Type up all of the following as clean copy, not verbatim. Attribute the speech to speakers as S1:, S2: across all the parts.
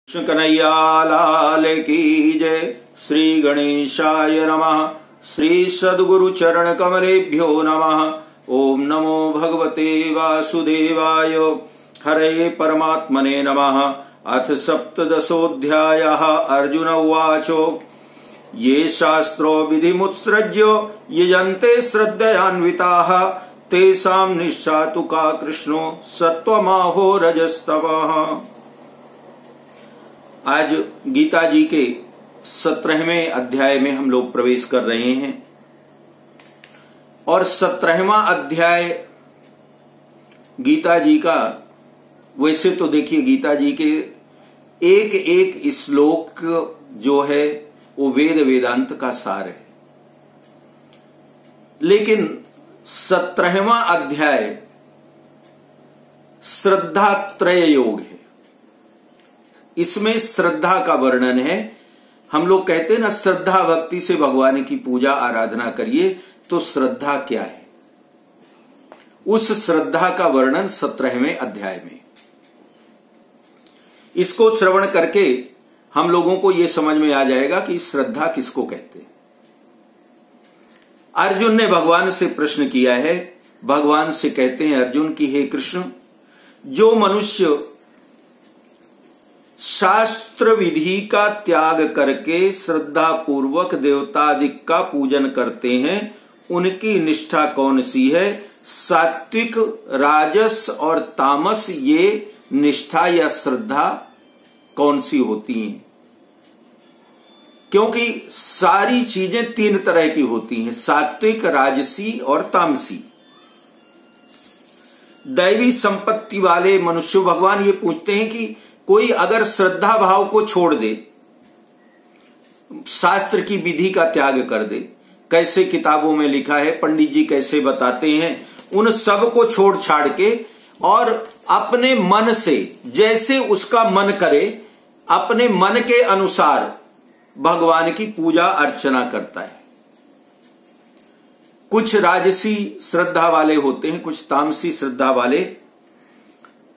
S1: कृष्ण कन्हैया लाल की जय। श्री गणेशाय नमः। श्री सद्गुरु चरण कमलेभ्यो नमः। ओम नमो भगवते वासुदेवाय। हरे परमात्मने नमः। अथ सप्तदशोऽध्यायः। अर्जुन उवाचो ये शास्त्रो विधिमुत्सृज्य यजन्ते श्रद्धयान्विताः तेषां निष्ठा तु का कृष्णो सत्त्वमाहो रजस्तमः। आज गीता जी के 17वें अध्याय में हम लोग प्रवेश कर रहे हैं और 17वां अध्याय गीता जी का, वैसे तो देखिए गीता जी के एक एक श्लोक जो है वो वेद वेदांत का सार है, लेकिन 17वां अध्याय श्रद्धा त्रय योग है। इसमें श्रद्धा का वर्णन है। हम लोग कहते हैं ना, श्रद्धा भक्ति से भगवान की पूजा आराधना करिए, तो श्रद्धा क्या है, उस श्रद्धा का वर्णन 17वें अध्याय में। इसको श्रवण करके हम लोगों को यह समझ में आ जाएगा कि श्रद्धा किसको कहते हैं। अर्जुन ने भगवान से प्रश्न किया है। भगवान से कहते हैं अर्जुन की, हे कृष्ण, जो मनुष्य शास्त्र विधि का त्याग करके श्रद्धा पूर्वक देवतादिक का पूजन करते हैं, उनकी निष्ठा कौन सी है? सात्विक, राजस और तामस, ये निष्ठा या श्रद्धा कौन सी होती हैं? क्योंकि सारी चीजें तीन तरह की होती हैं, सात्विक, राजसी और तामसी। दैवी संपत्ति वाले मनुष्य, भगवान ये पूछते हैं कि कोई अगर श्रद्धा भाव को छोड़ दे, शास्त्र की विधि का त्याग कर दे, कैसे किताबों में लिखा है, पंडित जी कैसे बताते हैं, उन सब को छोड़ छाड़ के और अपने मन से जैसे उसका मन करे, अपने मन के अनुसार भगवान की पूजा अर्चना करता है। कुछ राजसी श्रद्धा वाले होते हैं, कुछ तामसी श्रद्धा वाले।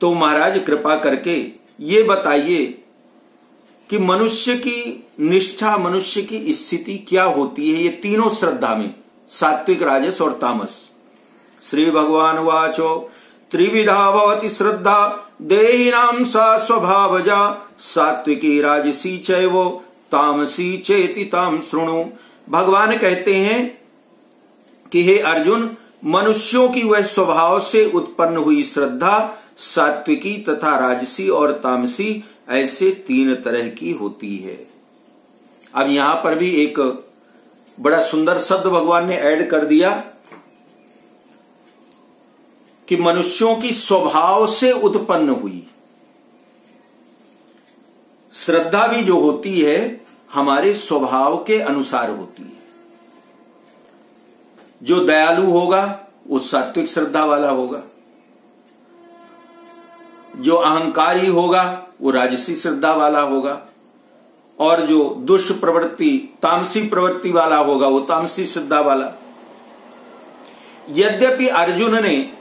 S1: तो महाराज कृपा करके ये बताइए कि मनुष्य की निष्ठा, मनुष्य की स्थिति क्या होती है ये तीनों श्रद्धा में, सात्विक, राजस और तामस। श्री भगवान वाचो त्रिविधा भवति श्रद्धा देहिनां सा स्वभावजा सात्विकी राजसी चैव तामसी चेति ताम शृणु। भगवान कहते हैं कि हे अर्जुन, मनुष्यों की वह स्वभाव से उत्पन्न हुई श्रद्धा सात्विकी तथा राजसी और तामसी, ऐसे तीन तरह की होती है। अब यहां पर भी एक बड़ा सुंदर शब्द भगवान ने ऐड कर दिया कि मनुष्यों की स्वभाव से उत्पन्न हुई श्रद्धा भी जो होती है हमारे स्वभाव के अनुसार होती है। जो दयालु होगा वो सात्विक श्रद्धा वाला होगा, जो अहंकारी होगा वो राजसी श्रद्धा वाला होगा, और जो दुष्ट प्रवृत्ति, तामसी प्रवृत्ति वाला होगा वो तामसी श्रद्धा वाला। यद्यपि अर्जुन ने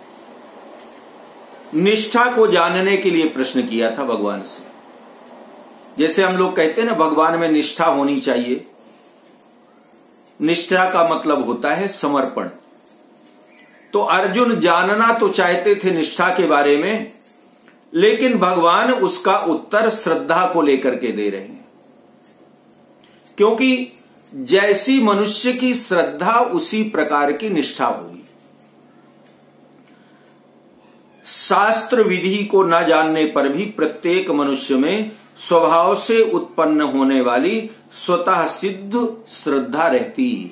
S1: निष्ठा को जानने के लिए प्रश्न किया था भगवान से, जैसे हम लोग कहते हैं ना, भगवान में निष्ठा होनी चाहिए। निष्ठा का मतलब होता है समर्पण। तो अर्जुन जानना तो चाहते थे निष्ठा के बारे में, लेकिन भगवान उसका उत्तर श्रद्धा को लेकर के दे रहे हैं, क्योंकि जैसी मनुष्य की श्रद्धा उसी प्रकार की निष्ठा होगी। शास्त्र विधि को न जानने पर भी प्रत्येक मनुष्य में स्वभाव से उत्पन्न होने वाली स्वतः सिद्ध श्रद्धा रहती है।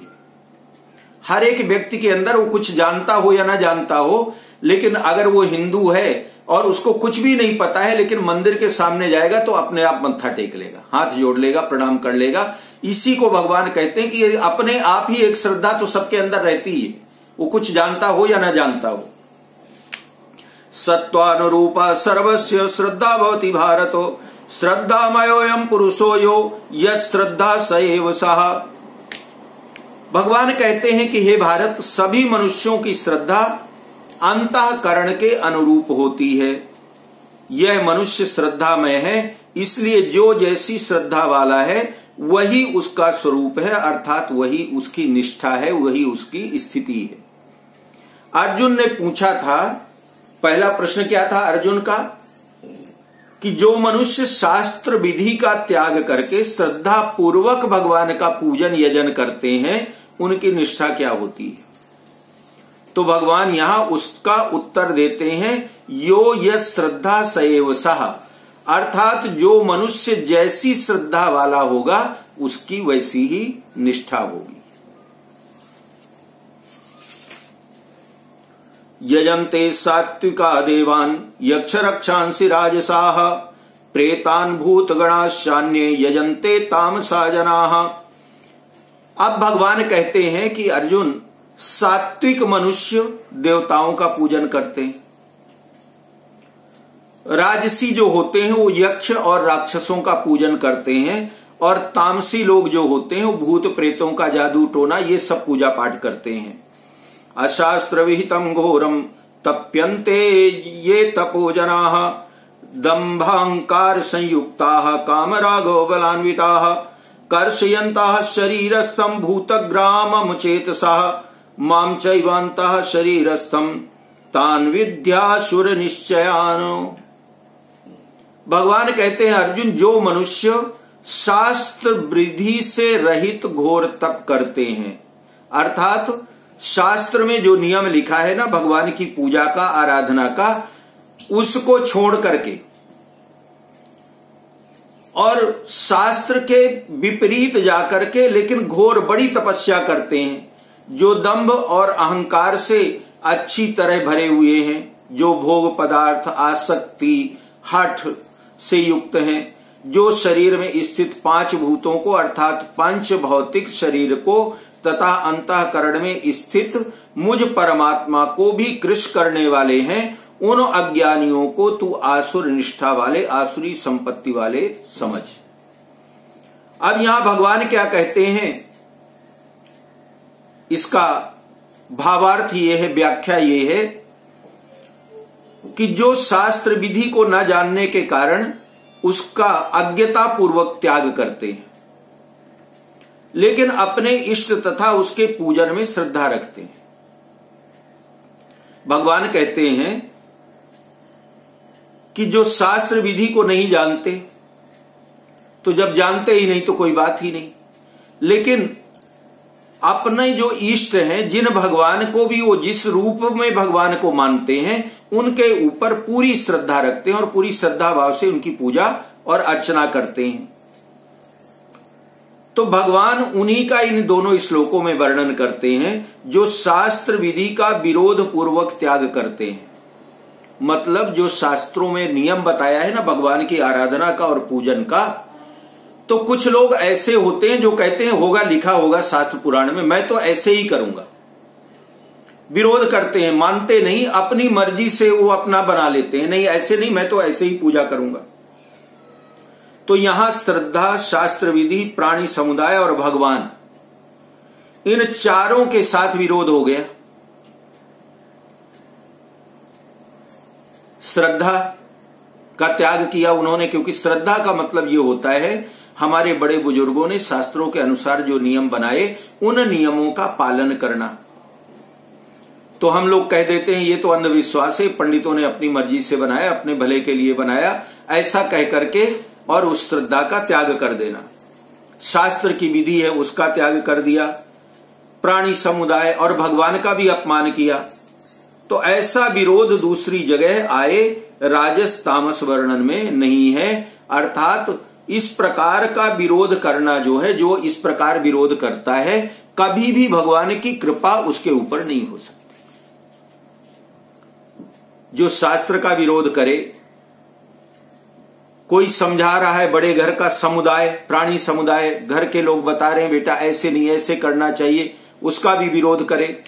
S1: हर एक व्यक्ति के अंदर, वो कुछ जानता हो या ना जानता हो, लेकिन अगर वो हिंदू है और उसको कुछ भी नहीं पता है, लेकिन मंदिर के सामने जाएगा तो अपने आप मत्था टेक लेगा, हाथ जोड़ लेगा, प्रणाम कर लेगा। इसी को भगवान कहते हैं कि अपने आप ही एक श्रद्धा तो सबके अंदर रहती है, वो कुछ जानता हो या ना जानता हो। सत्वानुरूपा सर्वस्य श्रद्धा भवति भारतो श्रद्धामयोऽयं पुरुषो यो यत् श्रद्धा स एव सः। भगवान कहते हैं कि हे भारत, सभी मनुष्यों की श्रद्धा अंतःकरण के अनुरूप होती है। यह मनुष्य श्रद्धामय है, इसलिए जो जैसी श्रद्धा वाला है वही उसका स्वरूप है, अर्थात वही उसकी निष्ठा है, वही उसकी स्थिति है। अर्जुन ने पूछा था, पहला प्रश्न क्या था अर्जुन का, कि जो मनुष्य शास्त्र विधि का त्याग करके श्रद्धा पूर्वक भगवान का पूजन यजन करते हैं उनकी निष्ठा क्या होती है। तो भगवान यहां उसका उत्तर देते हैं, यो यत् श्रद्धा सएव सः, अर्थात जो मनुष्य जैसी श्रद्धा वाला होगा उसकी वैसी ही निष्ठा होगी। यजन्ते सात्विका देवान् यक्ष रक्षांसि राजसाः प्रेतान् भूतगणाश्चान्ये यजन्ते तामसा जनाः। अब भगवान कहते हैं कि अर्जुन, सात्विक मनुष्य देवताओं का पूजन करते हैं, राजसी जो होते हैं वो यक्ष और राक्षसों का पूजन करते हैं, और तामसी लोग जो होते हैं वो भूत प्रेतों का जादू टोना ये सब पूजा पाठ करते हैं। अशास्त्र विहितम घोरम तप्यन्ते ये तपो जनाः दंभाहंकार संयुक्ताः कामरागो बलान्विताः कर्षयन्तः शरीरस्थं भूतग्रामं चेतसः मां चैवान्तः शरीरस्थं तान् विद्यासुर निश्चयान्। भगवान कहते हैं अर्जुन, जो मनुष्य शास्त्र विधि से रहित घोर तप करते हैं, अर्थात शास्त्र में जो नियम लिखा है ना भगवान की पूजा का, आराधना का, उसको छोड़ करके और शास्त्र के विपरीत जाकर के लेकिन घोर बड़ी तपस्या करते हैं, जो दंभ और अहंकार से अच्छी तरह भरे हुए हैं, जो भोग पदार्थ आसक्ति हठ से युक्त हैं, जो शरीर में स्थित पांच भूतों को अर्थात पंच भौतिक शरीर को तथा अंतःकरण में स्थित मुझ परमात्मा को भी कृश करने वाले हैं, उन अज्ञानियों को तू आसुर निष्ठा वाले, आसुरी संपत्ति वाले समझ। अब यहां भगवान क्या कहते हैं, इसका भावार्थ ये है, व्याख्या ये है कि जो शास्त्र विधि को न जानने के कारण उसका अज्ञता पूर्वक त्याग करते हैं, लेकिन अपने इष्ट तथा उसके पूजन में श्रद्धा रखते हैं। भगवान कहते हैं कि जो शास्त्र विधि को नहीं जानते, तो जब जानते ही नहीं तो कोई बात ही नहीं, लेकिन अपने जो इष्ट हैं, जिन भगवान को भी वो जिस रूप में भगवान को मानते हैं, उनके ऊपर पूरी श्रद्धा रखते हैं और पूरी श्रद्धा भाव से उनकी पूजा और अर्चना करते हैं। तो भगवान उन्हीं का इन दोनों श्लोकों में वर्णन करते हैं, जो शास्त्र विधि का विरोध पूर्वक त्याग करते हैं। मतलब जो शास्त्रों में नियम बताया है ना भगवान की आराधना का और पूजन का, तो कुछ लोग ऐसे होते हैं जो कहते हैं होगा, लिखा होगा शास्त्र पुराण में, मैं तो ऐसे ही करूंगा। विरोध करते हैं, मानते नहीं, अपनी मर्जी से वो अपना बना लेते हैं, नहीं ऐसे नहीं, मैं तो ऐसे ही पूजा करूंगा। तो यहां श्रद्धा, शास्त्र विधि, प्राणी समुदाय और भगवान, इन चारों के साथ विरोध हो गया। श्रद्धा का त्याग किया उन्होंने, क्योंकि श्रद्धा का मतलब यह होता है हमारे बड़े बुजुर्गों ने शास्त्रों के अनुसार जो नियम बनाए उन नियमों का पालन करना। तो हम लोग कह देते हैं ये तो अंधविश्वास है, पंडितों ने अपनी मर्जी से बनाया, अपने भले के लिए बनाया, ऐसा कह करके और उस श्रद्धा का त्याग कर देना। शास्त्र की विधि है उसका त्याग कर दिया, प्राणी समुदाय और भगवान का भी अपमान किया। तो ऐसा विरोध दूसरी जगह आए राजस तामस वर्णन में नहीं है। अर्थात इस प्रकार का विरोध करना जो है, जो इस प्रकार विरोध करता है, कभी भी भगवान की कृपा उसके ऊपर नहीं हो सकती। जो शास्त्र का विरोध करे, कोई समझा रहा है, बड़े घर का समुदाय, प्राणी समुदाय, घर के लोग बता रहे हैं बेटा ऐसे नहीं ऐसे करना चाहिए, उसका भी विरोध करे,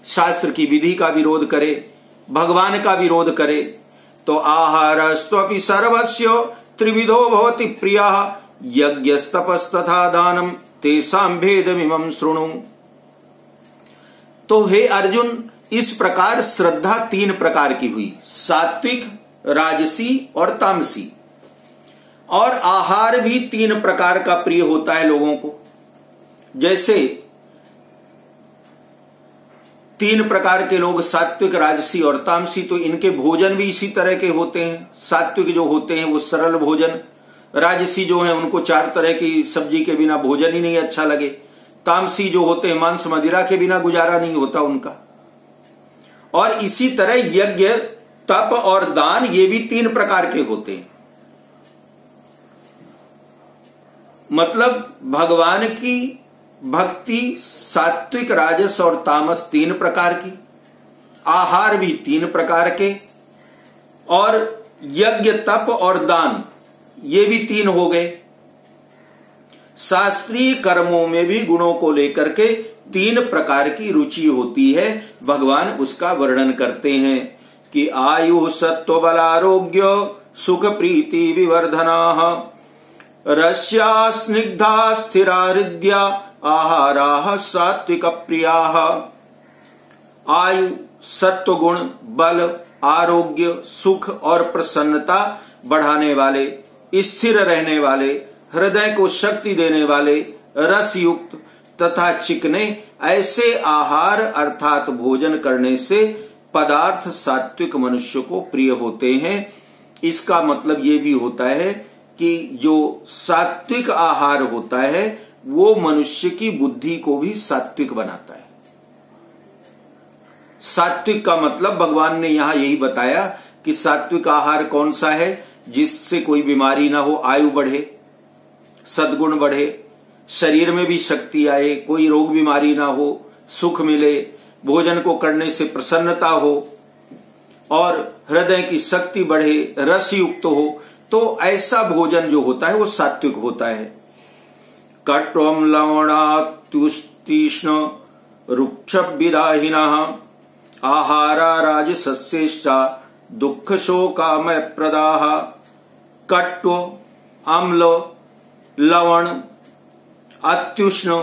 S1: शास्त्र की विधि का विरोध करे, भगवान का विरोध करे, तो आहारस्त्वपि सर्वस्य त्रिविधो भवति प्रियः यज्ञस्तपस्तथा दानम तेषां भेदमिमं शृणु। तो हे अर्जुन, इस प्रकार श्रद्धा तीन प्रकार की हुई, सात्विक, राजसी और तामसी। और आहार भी 3 प्रकार का प्रिय होता है लोगों को। जैसे 3 प्रकार के लोग, सात्विक, राजसी और तामसी, तो इनके भोजन भी इसी तरह के होते हैं। सात्विक जो होते हैं वो सरल भोजन, राजसी जो है उनको 4 तरह की सब्जी के बिना भोजन ही नहीं अच्छा लगे, तामसी जो होते हैं मांस मदिरा के बिना गुजारा नहीं होता उनका। और इसी तरह यज्ञ, तप और दान ये भी 3 प्रकार के होते हैं। मतलब भगवान की भक्ति सात्विक, राजस और तामस 3 प्रकार की, आहार भी 3 प्रकार के, और यज्ञ, तप और दान ये भी 3 हो गए। शास्त्रीय कर्मों में भी गुणों को लेकर के 3 प्रकार की रुचि होती है। भगवान उसका वर्णन करते हैं कि आयु, सत्व, बल, आरोग्य, सुख, प्रीति, विवर्धना, रस्या, स्निग्धा, स्थिरा, हृद्या, आहारा, सात्विक प्रिया। आयु, सत्व गुण, बल, आरोग्य, सुख और प्रसन्नता बढ़ाने वाले, स्थिर रहने वाले, हृदय को शक्ति देने वाले, रस युक्त तथा चिकने, ऐसे आहार अर्थात भोजन करने से पदार्थ सात्विक मनुष्य को प्रिय होते हैं। इसका मतलब ये भी होता है कि जो सात्विक आहार होता है वो मनुष्य की बुद्धि को भी सात्विक बनाता है। सात्विक का मतलब भगवान ने यहां यही बताया कि सात्विक आहार कौन सा है, जिससे कोई बीमारी ना हो, आयु बढ़े, सद्गुण बढ़े, शरीर में भी शक्ति आए, कोई रोग बीमारी ना हो, सुख मिले, भोजन को करने से प्रसन्नता हो और हृदय की शक्ति बढ़े, रस युक्त हो। तो ऐसा भोजन जो होता है वो सात्विक होता है। कट्वम लवणात्युष्तीष्ण रुक्ष विदाहिनः आहारा राजसस्येष्टा दुख शोकामय प्रदाः। कट्व, अम्ल, लवण, अत्युष्ण,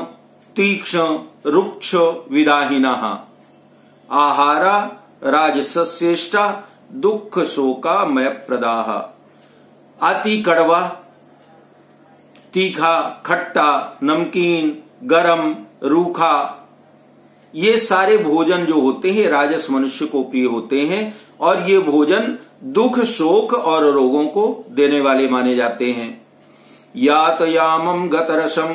S1: तीक्ष्ण, रुक्ष विदाहिनः आहारा राजसस्येष्टा दुख शोकामय प्रदाः। अति कड़वा, तीखा, खट्टा, नमकीन, गरम, रूखा, ये सारे भोजन जो होते हैं राजस मनुष्य को प्रिय होते हैं और ये भोजन दुख, शोक और रोगों को देने वाले माने जाते हैं। यातयामं गतरसम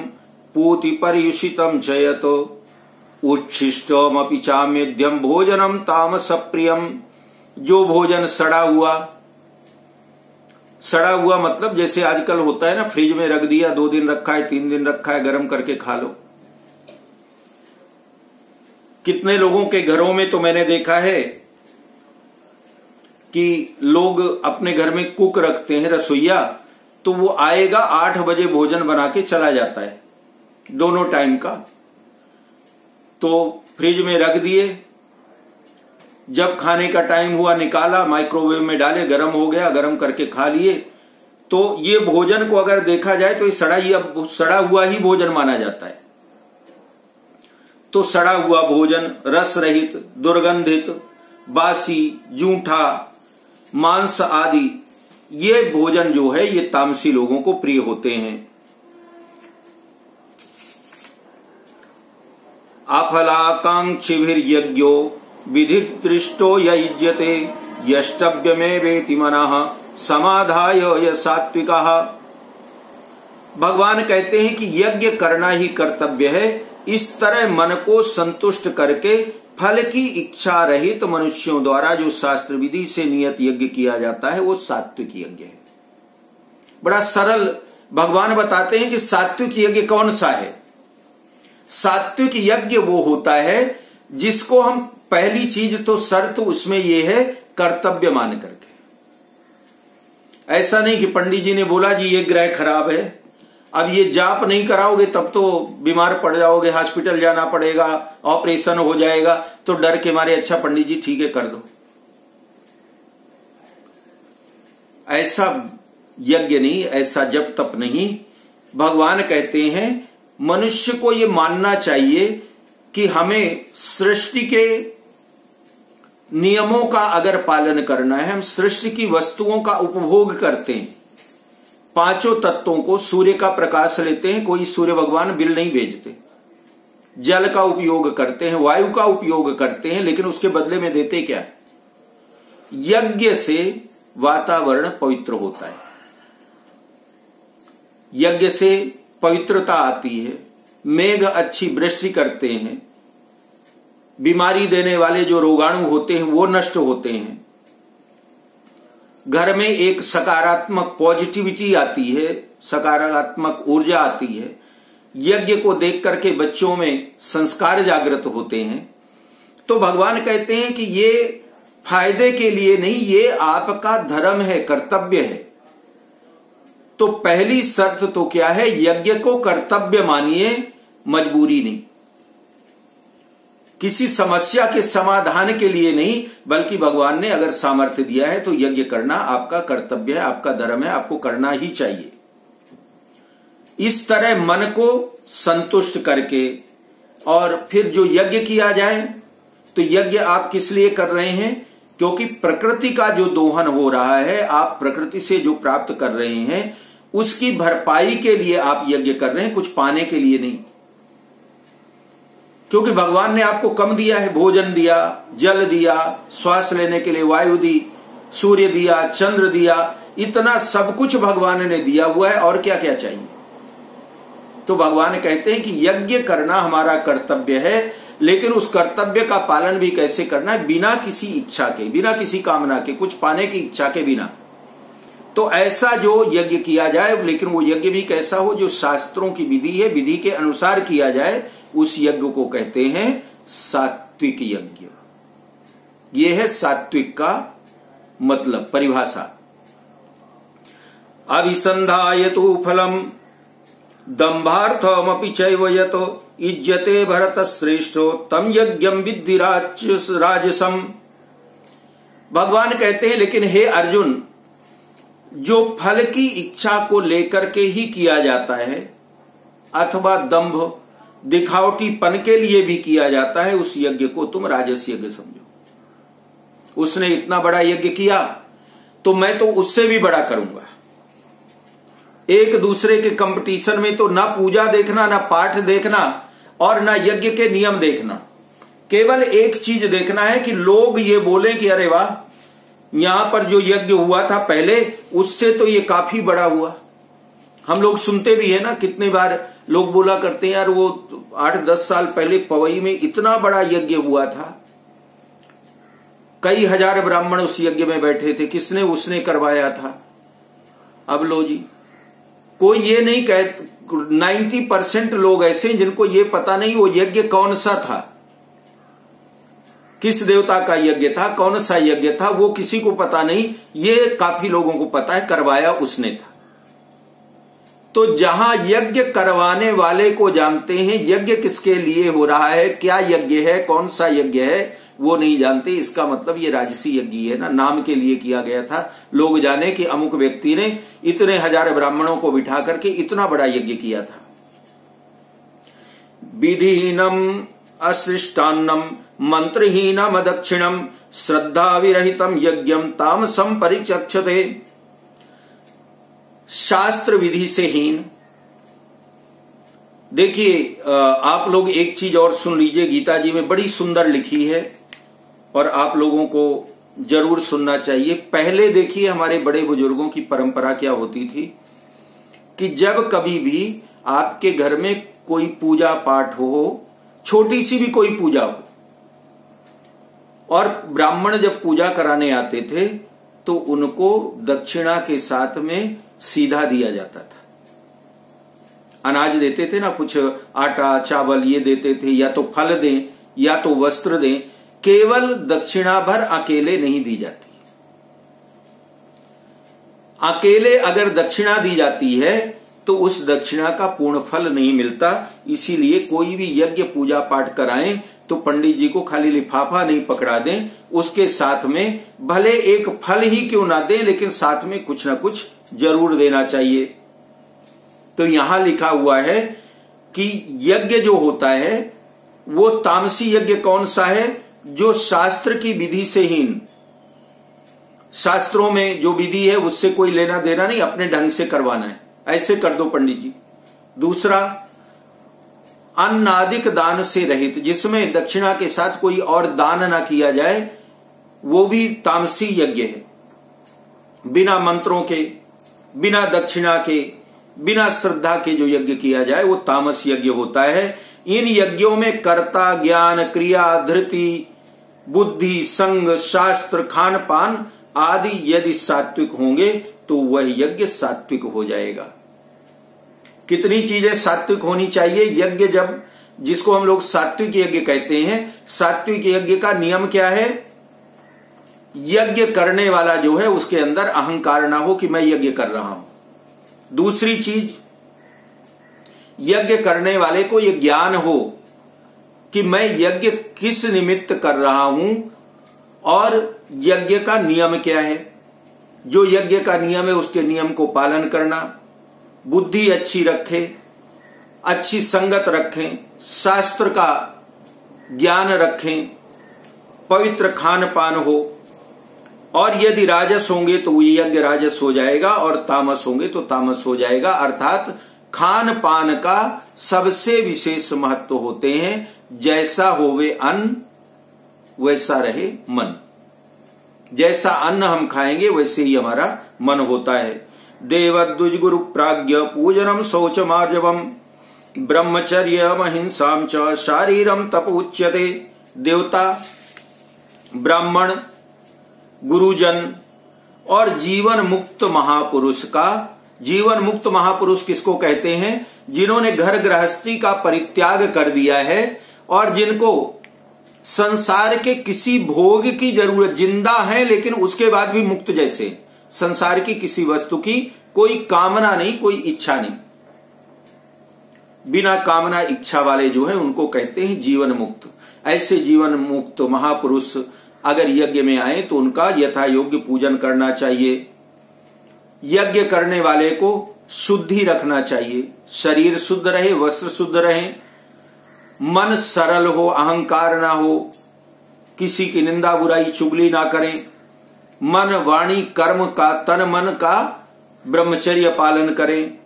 S1: पूति पर्युषितम चयतो उच्छिष्टमपि चामेध्यम भोजनम तामस प्रियम। जो भोजन सड़ा हुआ मतलब जैसे आजकल होता है ना, फ्रिज में रख दिया, 2 दिन रखा है, 3 दिन रखा है, गर्म करके खा लो। कितने लोगों के घरों में तो मैंने देखा है कि लोग अपने घर में कुक रखते हैं, रसोईया, तो वो आएगा 8 बजे भोजन बना के चला जाता है, दोनों टाइम का। तो फ्रिज में रख दिए, जब खाने का टाइम हुआ निकाला, माइक्रोवेव में डाले, गर्म हो गया, गर्म करके खा लिए। तो ये भोजन को अगर देखा जाए तो ये सड़ा हुआ ही भोजन माना जाता है। तो सड़ा हुआ भोजन, रस रहित, दुर्गंधित, बासी, जूठा, मांस आदि, ये भोजन जो है ये तामसी लोगों को प्रिय होते हैं। अफलाकांक्षिभिर्यज्ञो विधिदृष्टो युज्यते यष्टव्यमेवेति मनः समाधाय य सात्विकः। भगवान कहते हैं कि यज्ञ करना ही कर्तव्य है। इस तरह मन को संतुष्ट करके फल की इच्छा रहित मनुष्यों द्वारा जो शास्त्र विधि से नियत यज्ञ किया जाता है वो सात्विक यज्ञ है। बड़ा सरल भगवान बताते हैं कि सात्विक यज्ञ कौन सा है। सात्विक यज्ञ वो होता है जिसको हम, पहली चीज तो शर्त उसमें ये है कर्तव्य मान करके। ऐसा नहीं कि पंडित जी ने बोला जी ये ग्रह खराब है, अब ये जाप नहीं कराओगे तब तो बीमार पड़ जाओगे, हॉस्पिटल जाना पड़ेगा, ऑपरेशन हो जाएगा, तो डर के मारे अच्छा पंडित जी ठीक है कर दो। ऐसा यज्ञ नहीं, ऐसा जप तप नहीं। भगवान कहते हैं मनुष्य को ये मानना चाहिए कि हमें सृष्टि के नियमों का अगर पालन करना है, हम सृष्टि की वस्तुओं का उपभोग करते हैं पांचों तत्वों को, सूर्य का प्रकाश लेते हैं, कोई सूर्य भगवान बिल नहीं भेजते, जल का उपयोग करते हैं, वायु का उपयोग करते हैं, लेकिन उसके बदले में देते क्या? यज्ञ से वातावरण पवित्र होता है, यज्ञ से पवित्रता आती है, मेघ अच्छी वृष्टि करते हैं, बीमारी देने वाले जो रोगाणु होते हैं वो नष्ट होते हैं, घर में एक सकारात्मक पॉजिटिविटी आती है, सकारात्मक ऊर्जा आती है, यज्ञ को देख करके बच्चों में संस्कार जागृत होते हैं। तो भगवान कहते हैं कि ये फायदे के लिए नहीं, ये आपका धर्म है, कर्तव्य है। तो पहली शर्त तो क्या है? यज्ञ को कर्तव्य मानिए, मजबूरी नहीं, किसी समस्या के समाधान के लिए नहीं, बल्कि भगवान ने अगर सामर्थ्य दिया है तो यज्ञ करना आपका कर्तव्य है, आपका धर्म है, आपको करना ही चाहिए। इस तरह मन को संतुष्ट करके और फिर जो यज्ञ किया जाए, तो यज्ञ आप किस लिए कर रहे हैं? क्योंकि प्रकृति का जो दोहन हो रहा है, आप प्रकृति से जो प्राप्त कर रहे हैं उसकी भरपाई के लिए आप यज्ञ कर रहे हैं, कुछ पाने के लिए नहीं। क्योंकि भगवान ने आपको कम दिया है, भोजन दिया, जल दिया, श्वास लेने के लिए वायु दी, सूर्य दिया, चंद्र दिया, इतना सब कुछ भगवान ने दिया हुआ है, और क्या क्या चाहिए? तो भगवान कहते हैं कि यज्ञ करना हमारा कर्तव्य है, लेकिन उस कर्तव्य का पालन भी कैसे करना है? बिना किसी इच्छा के, बिना किसी कामना के, कुछ पाने की इच्छा के बिना। तो ऐसा जो यज्ञ किया जाए, लेकिन वो यज्ञ भी कैसा हो? जो शास्त्रों की विधि है, विधि के अनुसार किया जाए, उस यज्ञ को कहते हैं सात्विक यज्ञ। ये है सात्विक का मतलब, परिभाषा। अभिसंधायतु फलम दंभार्थमपि चैव यतो इज्जते भरत श्रेष्ठो तम यज्ञम विद्धि राजसम। भगवान कहते हैं, लेकिन हे अर्जुन, जो फल की इच्छा को लेकर के ही किया जाता है, अथवा दंभ दिखावटीपन के लिए भी किया जाता है, उस यज्ञ को तुम राजस यज्ञ समझो। उसने इतना बड़ा यज्ञ किया तो मैं तो उससे भी बड़ा करूंगा। एक दूसरे के कंपटीशन में तो ना पूजा देखना, ना पाठ देखना, और ना यज्ञ के नियम देखना। केवल एक चीज देखना है कि लोग ये बोले कि अरे वाह, यहां पर जो यज्ञ हुआ था पहले, उससे तो ये काफी बड़ा हुआ। हम लोग सुनते भी है ना, कितनी बार लोग बोला करते हैं, यार वो 8-10 साल पहले पवई में इतना बड़ा यज्ञ हुआ था, कई हजार ब्राह्मण उस यज्ञ में बैठे थे, किसने? उसने करवाया था। अब लो जी, कोई ये नहीं कह, 90% लोग ऐसे हैं जिनको ये पता नहीं वो यज्ञ कौन सा था, किस देवता का यज्ञ था, कौन सा यज्ञ था, वो किसी को पता नहीं। ये काफी लोगों को पता है, करवाया उसने था। तो जहां यज्ञ करवाने वाले को जानते हैं, यज्ञ किसके लिए हो रहा है, क्या यज्ञ है, कौन सा यज्ञ है, वो नहीं जानते। इसका मतलब ये राजसी यज्ञ है ना, नाम के लिए किया गया था। लोग जाने कि अमुक व्यक्ति ने इतने हजार ब्राह्मणों को बिठा करके इतना बड़ा यज्ञ किया था। विधिहीनम अशिष्टान्नम मंत्रहीनम अदक्षिणम श्रद्धा विरहितम यज्ञम तामसम परिचक्षते। शास्त्र विधि से हीन। देखिए, आप लोग एक चीज और सुन लीजिए, गीता जी में बड़ी सुंदर लिखी है और आप लोगों को जरूर सुनना चाहिए। पहले देखिए हमारे बड़े बुजुर्गों की परंपरा क्या होती थी कि जब कभी भी आपके घर में कोई पूजा पाठ हो, छोटी सी भी कोई पूजा हो, और ब्राह्मण जब पूजा कराने आते थे तो उनको दक्षिणा के साथ में सीधा दिया जाता था। अनाज देते थे ना, कुछ आटा चावल ये देते थे, या तो फल दें या तो वस्त्र दें, केवल दक्षिणा भर अकेले नहीं दी जाती। अकेले अगर दक्षिणा दी जाती है तो उस दक्षिणा का पूर्ण फल नहीं मिलता। इसीलिए कोई भी यज्ञ पूजा पाठ कराएं तो पंडित जी को खाली लिफाफा नहीं पकड़ा दें, उसके साथ में भले एक फल ही क्यों ना दें, लेकिन साथ में कुछ ना कुछ जरूर देना चाहिए। तो यहां लिखा हुआ है कि यज्ञ जो होता है वो तामसी यज्ञ कौन सा है? जो शास्त्र की विधि से हीन, शास्त्रों में जो विधि है उससे कोई लेना देना नहीं, अपने ढंग से करवाना है, ऐसे कर दो पंडित जी। दूसरा, अन्नादिक दान से रहित, जिसमें दक्षिणा के साथ कोई और दान ना किया जाए, वो भी तामसी यज्ञ है। बिना मंत्रों के, बिना दक्षिणा के, बिना श्रद्धा के जो यज्ञ किया जाए वो तामस यज्ञ होता है। इन यज्ञों में कर्ता, ज्ञान, क्रिया, धृति, बुद्धि, संग, शास्त्र, खान पान आदि यदि सात्विक होंगे तो वह यज्ञ सात्विक हो जाएगा। कितनी चीजें सात्विक होनी चाहिए? यज्ञ जब, जिसको हम लोग सात्विक यज्ञ कहते हैं, सात्विक यज्ञ का नियम क्या है? यज्ञ करने वाला जो है उसके अंदर अहंकार ना हो कि मैं यज्ञ कर रहा हूं। दूसरी चीज, यज्ञ करने वाले को यह ज्ञान हो कि मैं यज्ञ किस निमित्त कर रहा हूं और यज्ञ का नियम क्या है। जो यज्ञ का नियम है उसके नियम को पालन करना, बुद्धि अच्छी रखे, अच्छी संगत रखें, शास्त्र का ज्ञान रखें, पवित्र खान पान हो, और यदि राजस होंगे तो वो यज्ञ राजस हो जाएगा और तामस होंगे तो तामस हो जाएगा। अर्थात खान पान का सबसे विशेष महत्व होते हैं। जैसा होवे अन्न वैसा रहे मन। जैसा अन्न हम खाएंगे वैसे ही हमारा मन होता है। देवद्विज गुरु प्राज्ञ पूजनम शौचमार्जवम ब्रह्मचर्य अहिंसाम च शारीरम तप उच्यते। देवता, ब्राह्मण, गुरुजन और जीवन मुक्त महापुरुष का, जीवन मुक्त महापुरुष किसको कहते हैं? जिन्होंने घर गृहस्थी का परित्याग कर दिया है और जिनको संसार के किसी भोग की जरूरत, जिंदा है लेकिन उसके बाद भी मुक्त, जैसे संसार की किसी वस्तु की कोई कामना नहीं, कोई इच्छा नहीं, बिना कामना इच्छा वाले जो है उनको कहते हैं जीवन मुक्त। ऐसे जीवन मुक्त महापुरुष अगर यज्ञ में आए तो उनका यथा योग्य पूजन करना चाहिए। यज्ञ करने वाले को शुद्धि रखना चाहिए, शरीर शुद्ध रहे, वस्त्र शुद्ध रहे, मन सरल हो, अहंकार ना हो, किसी की निंदा बुराई चुगली ना करें, मन वाणी कर्म का, तन मन का ब्रह्मचर्य पालन करें,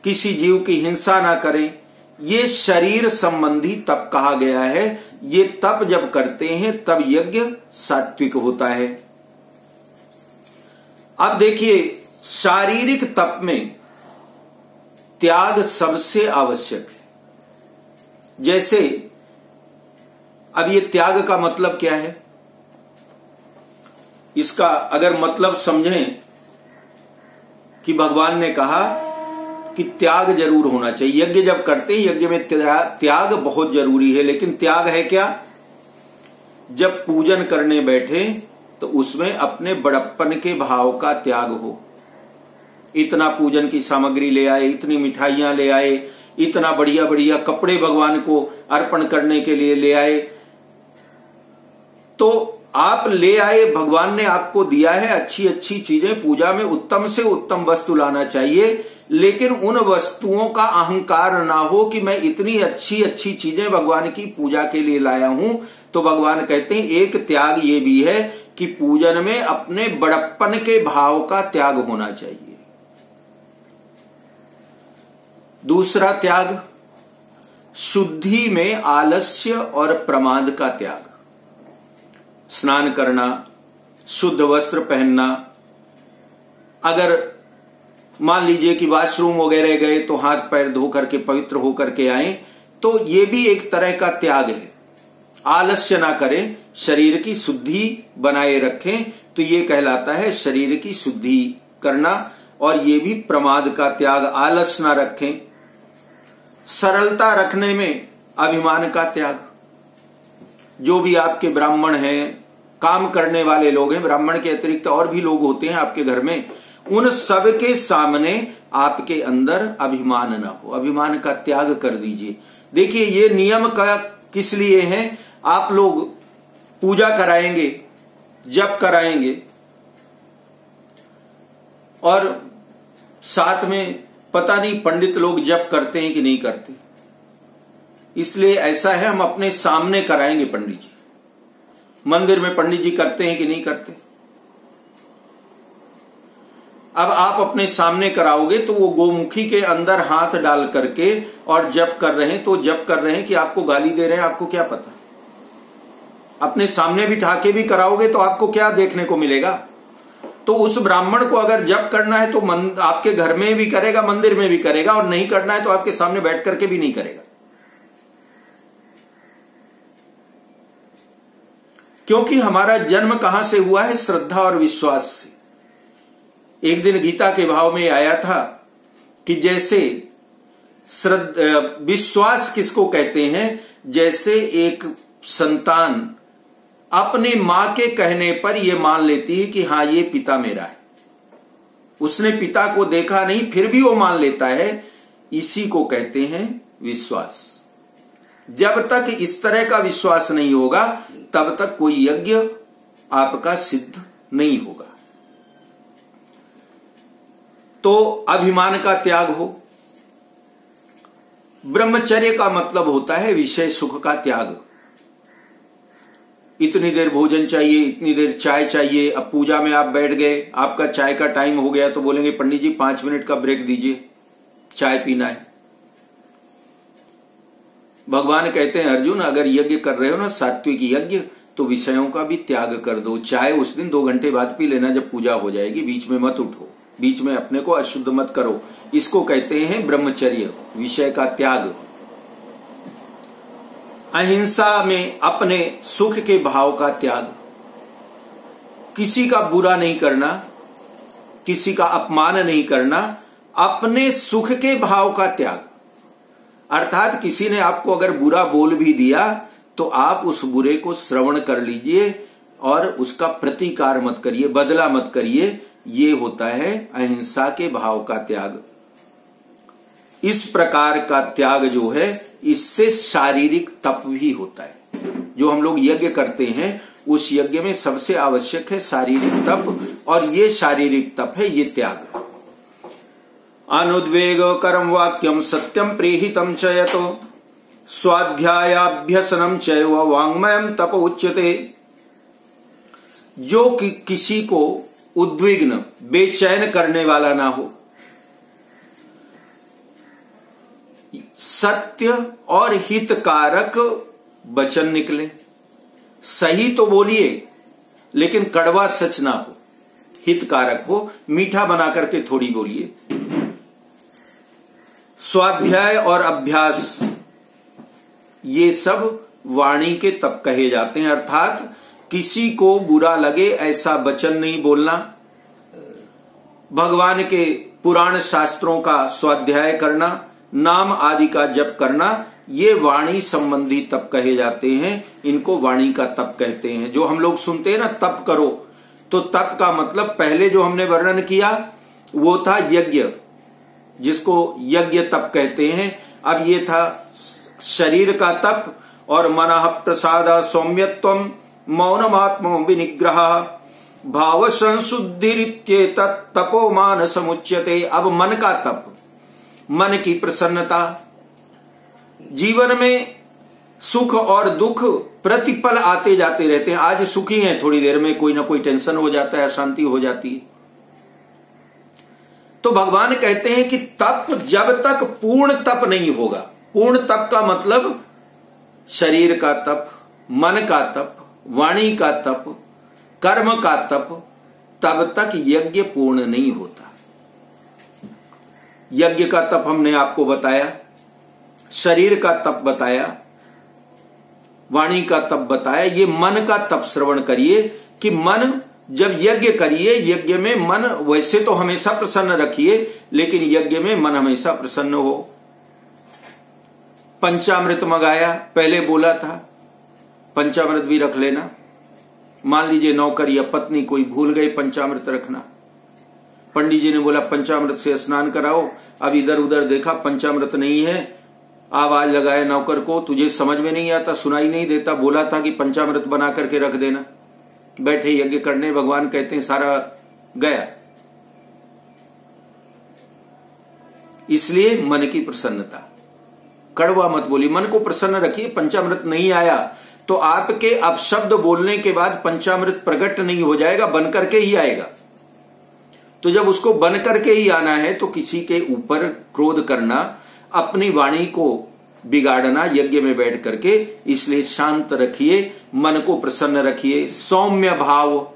S1: किसी जीव की हिंसा ना करें। ये शरीर संबंधी तप कहा गया है। ये तप जब करते हैं तब यज्ञ सात्विक होता है। अब देखिए, शारीरिक तप में त्याग सबसे आवश्यक है। जैसे अब ये त्याग का मतलब क्या है, इसका अगर मतलब समझें कि भगवान ने कहा कि त्याग जरूर होना चाहिए। यज्ञ जब करते हैं, यज्ञ में त्याग बहुत जरूरी है। लेकिन त्याग है क्या? जब पूजन करने बैठे तो उसमें अपने बड़प्पन के भाव का त्याग हो। इतना पूजन की सामग्री ले आए, इतनी मिठाइयां ले आए, इतना बढ़िया बढ़िया कपड़े भगवान को अर्पण करने के लिए ले आए, तो आप ले आए, भगवान ने आपको दिया है अच्छी अच्छी चीजें, पूजा में उत्तम से उत्तम वस्तु लाना चाहिए। लेकिन उन वस्तुओं का अहंकार ना हो कि मैं इतनी अच्छी अच्छी चीजें भगवान की पूजा के लिए लाया हूं। तो भगवान कहते हैं एक त्याग ये भी है कि पूजन में अपने बड़प्पन के भाव का त्याग होना चाहिए। दूसरा त्याग, शुद्धि में आलस्य और प्रमाद का त्याग। स्नान करना, शुद्ध वस्त्र पहनना, अगर मान लीजिए कि वॉशरूम वगैरह गए तो हाथ पैर धो करके पवित्र होकर के आए, तो ये भी एक तरह का त्याग है। आलस्य ना करें, शरीर की शुद्धि बनाए रखें, तो ये कहलाता है शरीर की शुद्धि करना। और ये भी प्रमाद का त्याग, आलस्य ना रखें। सरलता रखने में अभिमान का त्याग। जो भी आपके ब्राह्मण हैं, काम करने वाले लोग हैं, ब्राह्मण के अतिरिक्त और भी लोग होते हैं आपके घर में, उन सब के सामने आपके अंदर अभिमान ना हो। अभिमान का त्याग कर दीजिए। देखिए, ये नियम का किस लिए है? आप लोग पूजा कराएंगे, जप कराएंगे और साथ में पता नहीं पंडित लोग जप करते हैं कि नहीं करते। इसलिए ऐसा है, हम अपने सामने कराएंगे पंडित जी। मंदिर में पंडित जी करते हैं कि नहीं करते? अब आप अपने सामने कराओगे तो वो गोमुखी के अंदर हाथ डाल करके और जप कर रहे हैं, तो जप कर रहे हैं कि आपको गाली दे रहे हैं, आपको क्या पता। अपने सामने बिठा के भी कराओगे तो आपको क्या देखने को मिलेगा। तो उस ब्राह्मण को अगर जप करना है तो आपके घर में भी करेगा, मंदिर में भी करेगा, और नहीं करना है तो आपके सामने बैठ करके भी नहीं करेगा। क्योंकि हमारा जन्म कहां से हुआ है? श्रद्धा और विश्वास से। एक दिन गीता के भाव में आया था कि जैसे विश्वास किसको कहते हैं? जैसे एक संतान अपनी मां के कहने पर यह मान लेती है कि हां ये पिता मेरा है। उसने पिता को देखा नहीं फिर भी वो मान लेता है, इसी को कहते हैं विश्वास। जब तक इस तरह का विश्वास नहीं होगा तब तक कोई यज्ञ आपका सिद्ध नहीं होगा। तो अभिमान का त्याग हो। ब्रह्मचर्य का मतलब होता है विषय सुख का त्याग। इतनी देर भोजन चाहिए, इतनी देर चाय चाहिए। अब पूजा में आप बैठ गए, आपका चाय का टाइम हो गया तो बोलेंगे पंडित जी 5 मिनट का ब्रेक दीजिए, चाय पीना है। भगवान कहते हैं अर्जुन अगर यज्ञ कर रहे हो ना, सात्विक यज्ञ, तो विषयों का भी त्याग कर दो। चाय उस दिन 2 घंटे बाद पी लेना जब पूजा हो जाएगी, बीच में मत उठो, बीच में अपने को अशुद्ध मत करो। इसको कहते हैं ब्रह्मचर्य, विषय का त्याग। अहिंसा में अपने सुख के भाव का त्याग, किसी का बुरा नहीं करना, किसी का अपमान नहीं करना, अपने सुख के भाव का त्याग। अर्थात किसी ने आपको अगर बुरा बोल भी दिया तो आप उस बुरे को श्रवण कर लीजिए और उसका प्रतिकार मत करिए, बदला मत करिए। ये होता है अहिंसा के भाव का त्याग। इस प्रकार का त्याग जो है, इससे शारीरिक तप भी होता है। जो हम लोग यज्ञ करते हैं उस यज्ञ में सबसे आवश्यक है शारीरिक तप, और ये शारीरिक तप है ये त्याग। अनुद्वेग कर्म वाक्यम सत्यम प्रीहितम च यतो स्वाध्यायाभ्यसनम चैव वाङ्मयम तप उच्यते। जो कि किसी को उद्विग्न, बेचैन करने वाला ना हो, सत्य और हितकारक वचन निकले। सही तो बोलिए लेकिन कड़वा सच ना हो, हितकारक हो, मीठा बना करके थोड़ी बोलिए। स्वाध्याय और अभ्यास, ये सब वाणी के तप कहे जाते हैं। अर्थात किसी को बुरा लगे ऐसा वचन नहीं बोलना, भगवान के पुराण शास्त्रों का स्वाध्याय करना, नाम आदि का जप करना, ये वाणी संबंधी तप कहे जाते हैं। इनको वाणी का तप कहते हैं। जो हम लोग सुनते हैं ना तप करो, तो तप का मतलब पहले जो हमने वर्णन किया वो था यज्ञ, जिसको यज्ञ तप कहते हैं। अब ये था शरीर का तप, और मनः प्रसाद सौम्यत्वम मौनमात्मो विनिग्रह भाव संशुद्धिरित्येतत् तपो मानसमुच्यते। अब मन का तप, मन की प्रसन्नता। जीवन में सुख और दुख प्रतिपल आते जाते रहते हैं। आज सुखी हैं, थोड़ी देर में कोई ना कोई टेंशन हो जाता है, अशांति हो जाती है। तो भगवान कहते हैं कि तप जब तक पूर्ण तप नहीं होगा, पूर्ण तप का मतलब शरीर का तप, मन का तप, वाणी का तप, कर्म का तप, तब तक यज्ञ पूर्ण नहीं होता। यज्ञ का तप हमने आपको बताया, शरीर का तप बताया, वाणी का तप बताया। ये मन का तप श्रवण करिए कि मन जब यज्ञ करिए, यज्ञ में मन वैसे तो हमेशा प्रसन्न रखिए, लेकिन यज्ञ में मन हमेशा प्रसन्न हो। पंचामृत मंगाया, पहले बोला था पंचामृत भी रख लेना। मान लीजिए नौकर या पत्नी कोई भूल गए पंचामृत रखना, पंडित जी ने बोला पंचामृत से स्नान कराओ। अब इधर उधर देखा पंचामृत नहीं है, आवाज लगाया नौकर को, तुझे समझ में नहीं आता, सुनाई नहीं देता, बोला था कि पंचामृत बना करके रख देना। बैठे यज्ञ करने, भगवान कहते हैं सारा गया। इसलिए मन की प्रसन्नता, कड़वा मत बोलिए, मन को प्रसन्न रखिए। पंचामृत नहीं आया तो आपके अपशब्द बोलने के बाद पंचामृत प्रकट नहीं हो जाएगा, बनकर के ही आएगा। तो जब उसको बन करके ही आना है तो किसी के ऊपर क्रोध करना, अपनी वाणी को बिगाड़ना यज्ञ में बैठ करके, इसलिए शांत रखिए, मन को प्रसन्न रखिए, सौम्य भाव,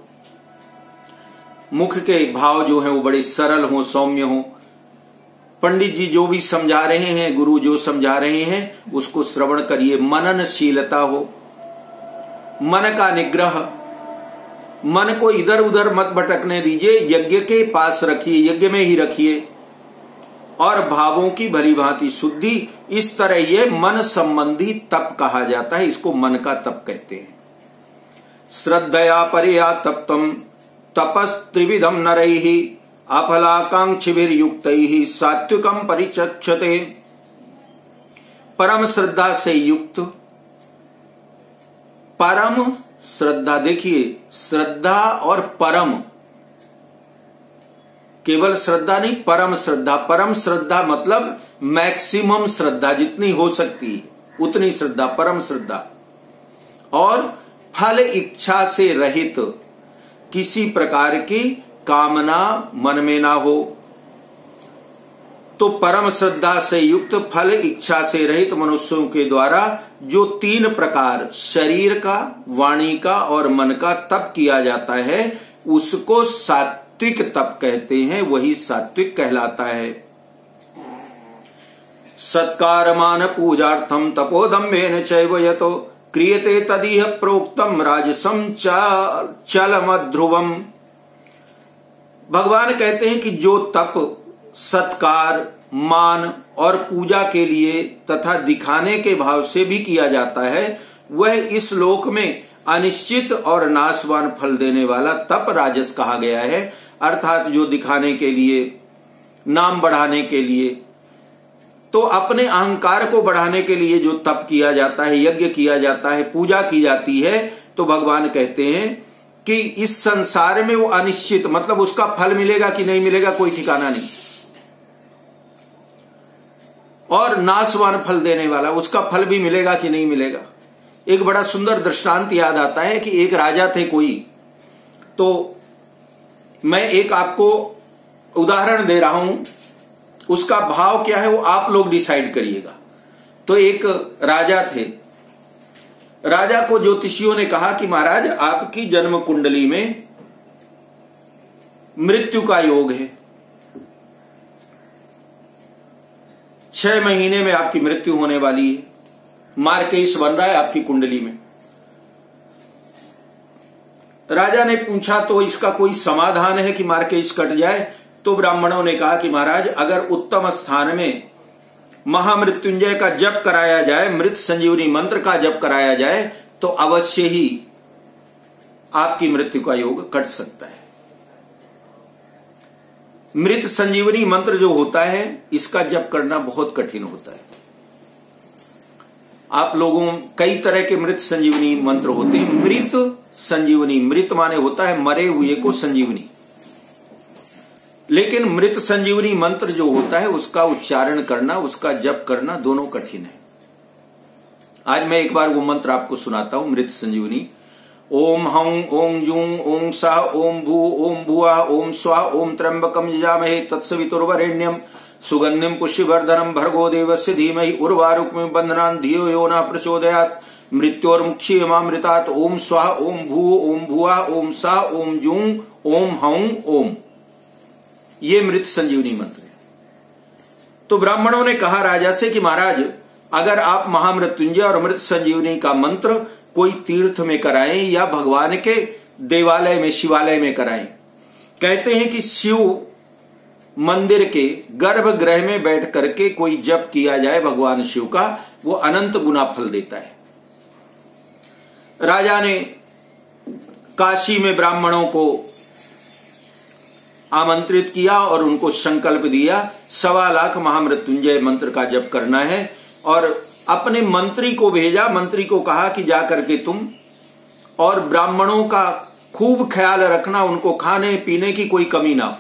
S1: मुख के भाव जो है वो बड़े सरल हो, सौम्य हो। पंडित जी जो भी समझा रहे हैं, गुरु जो समझा रहे हैं उसको श्रवण करिए, मननशीलता हो, मन का निग्रह, मन को इधर उधर मत भटकने दीजिए, यज्ञ के पास रखिए, यज्ञ में ही रखिए, और भावों की भली भांति शुद्धि। इस तरह ये मन संबंधी तप कहा जाता है, इसको मन का तप कहते हैं। श्रद्धया परया तप्तम तपस्त्रिविधम नरैः अफलाकांक्षिभिर्युक्तैः सात्विकम परिचक्षते। परम श्रद्धा से युक्त, परम श्रद्धा, देखिए श्रद्धा और परम, केवल श्रद्धा नहीं, परम श्रद्धा। परम श्रद्धा मतलब मैक्सिमम श्रद्धा, जितनी हो सकती है उतनी श्रद्धा, परम श्रद्धा। और फल इच्छा से रहित, किसी प्रकार की कामना मन में ना हो, तो परम श्रद्धा से युक्त, फल इच्छा से रहित मनुष्यों के द्वारा जो 3 प्रकार शरीर का, वाणी का और मन का तप किया जाता है उसको सात्विक तप कहते हैं, वही सात्विक कहलाता है। सत्कारमान पूजार्थम तपोदम्भेन चैव यतो क्रियते तदिह प्रोक्तम राजसम चलमध्रुवम। भगवान कहते हैं कि जो तप सत्कार, मान और पूजा के लिए तथा दिखाने के भाव से भी किया जाता है, वह इस लोक में अनिश्चित और नाशवान फल देने वाला तप राजस कहा गया है। अर्थात जो दिखाने के लिए, नाम बढ़ाने के लिए, तो अपने अहंकार को बढ़ाने के लिए जो तप किया जाता है, यज्ञ किया जाता है, पूजा की जाती है, तो भगवान कहते हैं कि इस संसार में वो अनिश्चित, मतलब उसका फल मिलेगा कि नहीं मिलेगा कोई ठिकाना नहीं, और नाशवान फल देने वाला, उसका फल भी मिलेगा कि नहीं मिलेगा। एक बड़ा सुंदर दृष्टांत याद आता है कि एक राजा थे कोई, तो मैं एक आपको उदाहरण दे रहा हूं, उसका भाव क्या है वो आप लोग डिसाइड करिएगा। तो एक राजा थे, राजा को ज्योतिषियों ने कहा कि महाराज आपकी जन्म कुंडली में मृत्यु का योग है, 6 महीने में आपकी मृत्यु होने वाली है, मार्केश बन रहा है आपकी कुंडली में। राजा ने पूछा तो इसका कोई समाधान है कि मार्केश कट जाए? तो ब्राह्मणों ने कहा कि महाराज अगर उत्तम स्थान में महामृत्युंजय का जप कराया जाए, मृत संजीवनी मंत्र का जप कराया जाए, तो अवश्य ही आपकी मृत्यु का योग कट सकता है। मृत संजीवनी मंत्र जो होता है इसका जप करना बहुत कठिन होता है। आप लोगों, कई तरह के मृत संजीवनी मंत्र होते हैं। मृत संजीवनी, मृत माने होता है मरे हुए को संजीवनी, लेकिन मृत संजीवनी मंत्र जो होता है उसका उच्चारण करना, उसका जप करना दोनों कठिन है। आज मैं एक बार वो मंत्र आपको सुनाता हूं, मृत संजीवनी। ओम हं ओम जूं ओम सा ओम भू ओम भुआ ओम स्वा ओम त्र्यंबकम यजामहे तत्सवितुर्वरेण्यम सुगंधिम पुष्यवर्धनम भर्गो देवस्य धीमहि उर्वारुकमिव बन्धनान् धियो यो न प्रचोदयात् मृत्योर्मुक्षीयमामृतात् ओम स्वाहा ओम भू ओम भुआ ओम सा ओम जूं ओम हं ओम। ये मृत संजीवनी मंत्र है। तो ब्राह्मणों ने कहा राजा से कि महाराज अगर आप महामृत्युंजय और मृत संजीवनी का मंत्र कोई तीर्थ में कराएं या भगवान के देवालय में, शिवालय में कराएं। कहते हैं कि शिव मंदिर के गर्भगृह में बैठ करके कोई जप किया जाए भगवान शिव का, वो अनंत गुना फल देता है। राजा ने काशी में ब्राह्मणों को आमंत्रित किया और उनको संकल्प दिया 1.25 लाख महामृत्युंजय मंत्र का जप करना है, और अपने मंत्री को भेजा। मंत्री को कहा कि जाकर के तुम और ब्राह्मणों का खूब ख्याल रखना, उनको खाने पीने की कोई कमी ना हो।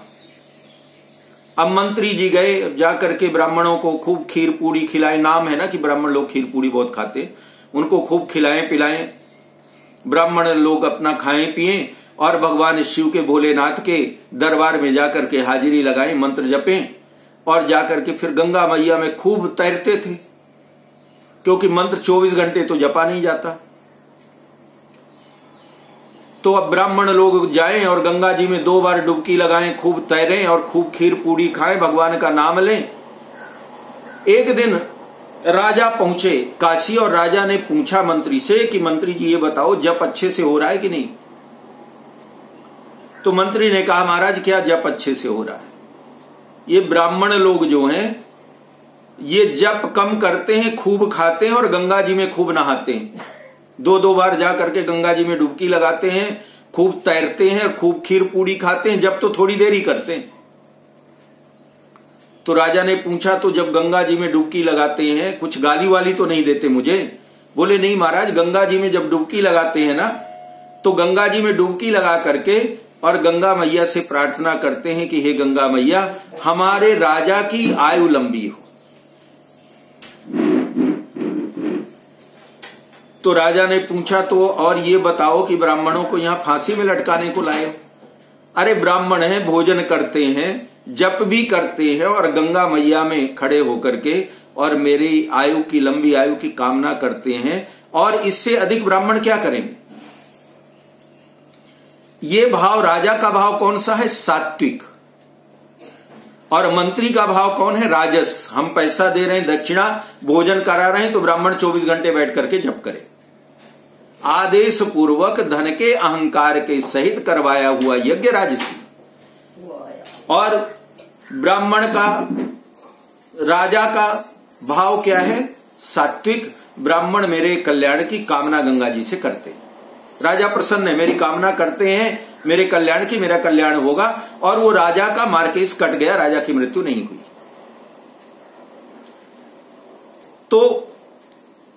S1: अब मंत्री जी गए, जाकर के ब्राह्मणों को खूब खीर पूड़ी खिलाए। नाम है ना कि ब्राह्मण लोग खीर पूड़ी बहुत खाते, उनको खूब खिलाएं पिलाएं, ब्राह्मण लोग अपना खाएं पिएं। और भगवान शिव के भोलेनाथ के दरबार में जाकर के हाजिरी लगाएं, मंत्र जपें और जाकर के फिर गंगा मैया में खूब तैरते थे, क्योंकि मंत्र 24 घंटे तो जपा नहीं जाता। तो अब ब्राह्मण लोग जाएं और गंगा जी में 2 बार डुबकी लगाएं, खूब तैरें और खूब खीर पूड़ी खाएं, भगवान का नाम लें। एक दिन राजा पहुंचे काशी और राजा ने पूछा मंत्री से कि मंत्री जी ये बताओ जप अच्छे से हो रहा है कि नहीं। तो मंत्री ने कहा महाराज क्या जप अच्छे से हो रहा है, ये ब्राह्मण लोग जो हैं ये जप कम करते हैं, खूब खाते हैं और गंगा जी में खूब नहाते हैं, 2-2 बार जा करके गंगा जी में डुबकी लगाते हैं, खूब तैरते हैं, खूब खीर पूड़ी खाते हैं, जब तो थोड़ी देर ही करते हैं। तो राजा ने पूछा तो जब गंगा जी में डुबकी लगाते हैं कुछ गाली वाली तो नहीं देते मुझे। बोले नहीं महाराज, गंगा जी में जब डुबकी लगाते हैं ना तो गंगा जी में डुबकी लगा करके और गंगा मैया से प्रार्थना करते हैं कि हे गंगा मैया हमारे राजा की आयु लंबी हो। तो राजा ने पूछा तो और ये बताओ कि ब्राह्मणों को यहां फांसी में लटकाने को लाए? अरे ब्राह्मण हैं, भोजन करते हैं, जप भी करते हैं और गंगा मैया में खड़े होकर के और मेरी आयु की लंबी आयु की कामना करते हैं, और इससे अधिक ब्राह्मण क्या करेंगे? ये भाव, राजा का भाव कौन सा है? सात्विक। और मंत्री का भाव कौन है? राजस। हम पैसा दे रहे हैं, दक्षिणा, भोजन करा रहे हैं, तो ब्राह्मण 24 घंटे बैठ करके जप करे। आदेश पूर्वक धन के अहंकार के सहित करवाया हुआ यज्ञ राजसी। और ब्राह्मण का, राजा का भाव क्या है? सात्विक। ब्राह्मण मेरे कल्याण की कामना गंगा जी से करते हैं, राजा प्रसन्न है, मेरी कामना करते हैं मेरे कल्याण की, मेरा कल्याण होगा। और वो राजा का मारकेस कट गया, राजा की मृत्यु नहीं हुई। तो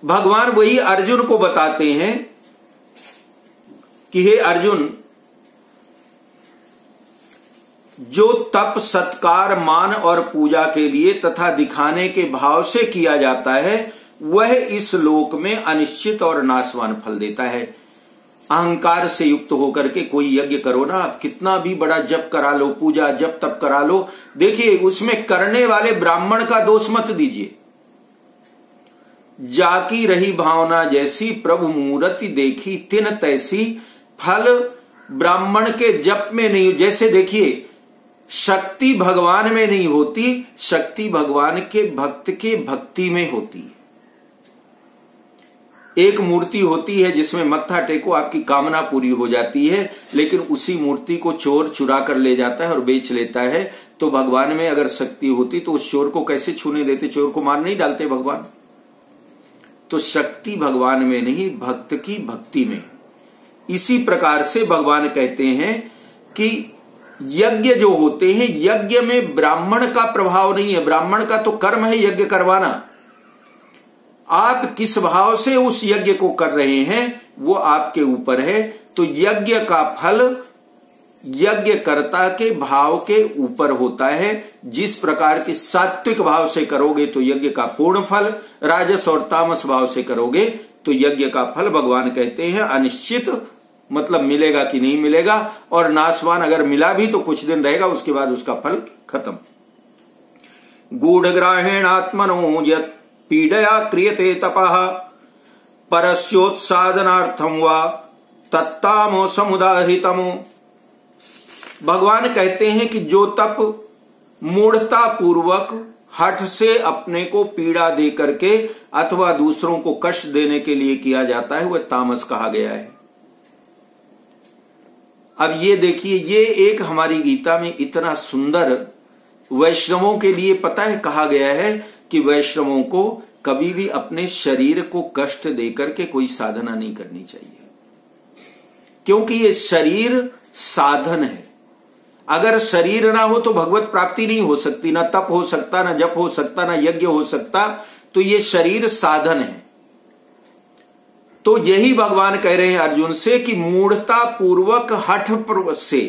S1: भगवान वही अर्जुन को बताते हैं कि हे अर्जुन, जो तप सत्कार मान और पूजा के लिए तथा दिखाने के भाव से किया जाता है वह इस लोक में अनिश्चित और नाशवान फल देता है। अहंकार से युक्त होकर के कोई यज्ञ करो ना, आप कितना भी बड़ा जप करा लो, पूजा जप तप करा लो, देखिए उसमें करने वाले ब्राह्मण का दोष मत दीजिए। जाकी रही भावना जैसी प्रभु मूर्ति देखी तिन तैसी, फल ब्राह्मण के जप में नहीं। जैसे देखिए शक्ति भगवान में नहीं होती, शक्ति भगवान के भक्त के भक्ति में होती है। एक मूर्ति होती है जिसमें मत्था टेको आपकी कामना पूरी हो जाती है, लेकिन उसी मूर्ति को चोर चुरा कर ले जाता है और बेच लेता है। तो भगवान में अगर शक्ति होती तो उस चोर को कैसे छूने देते? चोर को मार नहीं डालते भगवान। तो शक्ति भगवान में नहीं, भक्त की भक्ति में। इसी प्रकार से भगवान कहते हैं कि यज्ञ जो होते हैं, यज्ञ में ब्राह्मण का प्रभाव नहीं है। ब्राह्मण का तो कर्म है यज्ञ करवाना, आप किस भाव से उस यज्ञ को कर रहे हैं वो आपके ऊपर है। तो यज्ञ का फल यज्ञकर्ता के भाव के ऊपर होता है। जिस प्रकार के सात्विक भाव से करोगे तो यज्ञ का पूर्ण फल, राजस और तामस भाव से करोगे तो यज्ञ का फल भगवान कहते हैं अनिश्चित, मतलब मिलेगा कि नहीं मिलेगा, और नाशवान अगर मिला भी तो कुछ दिन रहेगा, उसके बाद उसका फल खत्म। गूढ़ग्राहेणात्मनो यत् पीडया क्रियते तपः परस्योत्साधनार्थं वा तत्तामो समुदाहृतमो। भगवान कहते हैं कि जो तप मूढ़ता पूर्वक हठ से अपने को पीड़ा दे करके अथवा दूसरों को कष्ट देने के लिए किया जाता है वह तामस कहा गया है। अब ये देखिए, ये एक हमारी गीता में इतना सुंदर वैष्णवों के लिए पता है कहा गया है कि वैष्णवों को कभी भी अपने शरीर को कष्ट देकर के कोई साधना नहीं करनी चाहिए, क्योंकि ये शरीर साधन है। अगर शरीर ना हो तो भगवत प्राप्ति नहीं हो सकती, ना तप हो सकता, ना जप हो सकता, ना यज्ञ हो सकता। तो ये शरीर साधन है। तो यही भगवान कह रहे हैं अर्जुन से कि मूढ़ता पूर्वक हठ से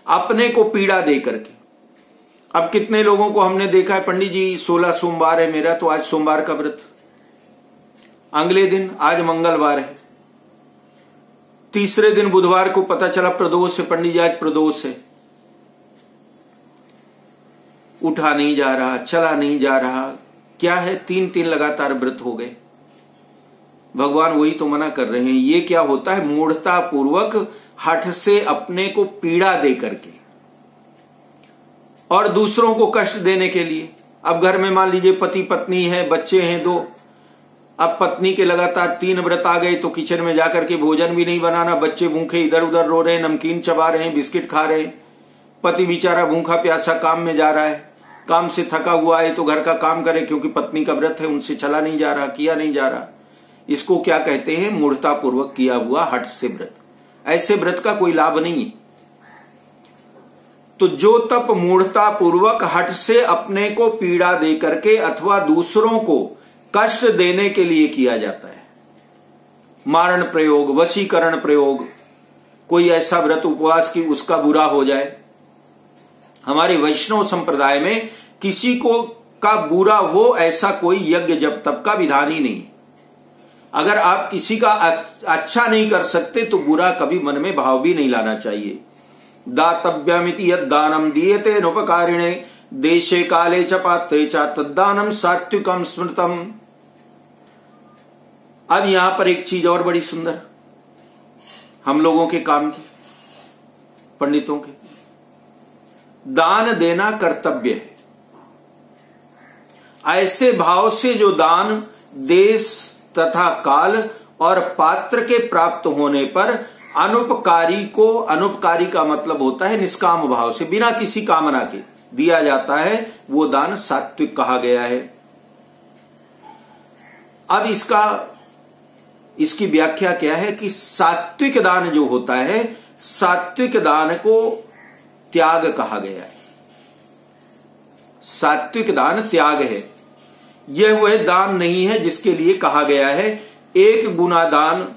S1: अपने को पीड़ा दे करके। अब कितने लोगों को हमने देखा है, पंडित जी 16 सोमवार है मेरा, तो आज सोमवार का व्रत, अगले दिन आज मंगलवार है, तीसरे दिन बुधवार को पता चला प्रदोष है, पंडित जी आज प्रदोष है। उठा नहीं जा रहा, चला नहीं जा रहा, क्या है, 3 लगातार व्रत हो गए। भगवान वही तो मना कर रहे हैं। ये क्या होता है, मूढ़ता पूर्वक हठ से अपने को पीड़ा दे करके और दूसरों को कष्ट देने के लिए। अब घर में मान लीजिए पति पत्नी है, बच्चे हैं 2, अब पत्नी के लगातार 3 व्रत आ गए तो किचन में जाकर के भोजन भी नहीं बनाना, बच्चे भूखे इधर उधर रो रहे हैं, नमकीन चबा रहे हैं, बिस्किट खा रहे हैं, पति बेचारा भूखा प्यासा काम में जा रहा है, काम से थका हुआ है तो घर का काम करे क्योंकि पत्नी का व्रत है, उनसे चला नहीं जा रहा, किया नहीं जा रहा। इसको क्या कहते हैं, मूढ़ता पूर्वक किया हुआ हठ से व्रत। ऐसे व्रत का कोई लाभ नहीं है। तो जो तप मूढ़ता पूर्वक हठ से अपने को पीड़ा दे करके अथवा दूसरों को कष्ट देने के लिए किया जाता है, मारण प्रयोग, वशीकरण प्रयोग, कोई ऐसा व्रत उपवास की उसका बुरा हो जाए। हमारे वैष्णव संप्रदाय में किसी को का बुरा हो ऐसा कोई यज्ञ जप तप का विधान ही नहीं। अगर आप किसी का अच्छा नहीं कर सकते तो बुरा कभी मन में भाव भी नहीं लाना चाहिए। दातव्यमिति यद दानम दीयते नोपकारिणे देशे काले च पात्रे च तद्दानम सात्विकम स्मृतम। अब यहां पर एक चीज और बड़ी सुंदर हम लोगों के काम की, पंडितों के, दान देना कर्तव्य है। ऐसे भाव से जो दान देश तथा काल और पात्र के प्राप्त होने पर अनुपकारी को, अनुपकारी का मतलब होता है निष्काम भाव से, बिना किसी कामना के दिया जाता है, वो दान सात्विक कहा गया है। अब इसकी व्याख्या क्या है कि सात्विक दान जो होता है, सात्विक दान को त्याग कहा गया है। सात्विक दान त्याग है। यह वह दान नहीं है जिसके लिए कहा गया है 1 गुना दान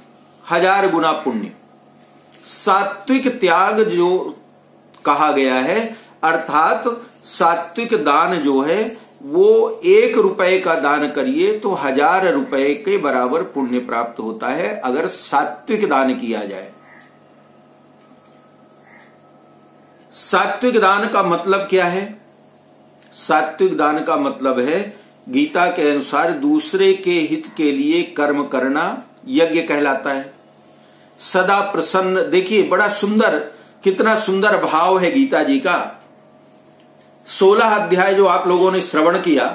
S1: 1000 गुना पुण्य। सात्विक त्याग जो कहा गया है, अर्थात सात्विक दान जो है वो 1 रुपए का दान करिए तो 1000 रुपए के बराबर पुण्य प्राप्त होता है अगर सात्विक दान किया जाए। सात्विक दान का मतलब क्या है? सात्विक दान का मतलब है गीता के अनुसार दूसरे के हित के लिए कर्म करना यज्ञ कहलाता है। सदा प्रसन्न, देखिए बड़ा सुंदर, कितना सुंदर भाव है गीता जी का। 16 अध्याय जो आप लोगों ने श्रवण किया,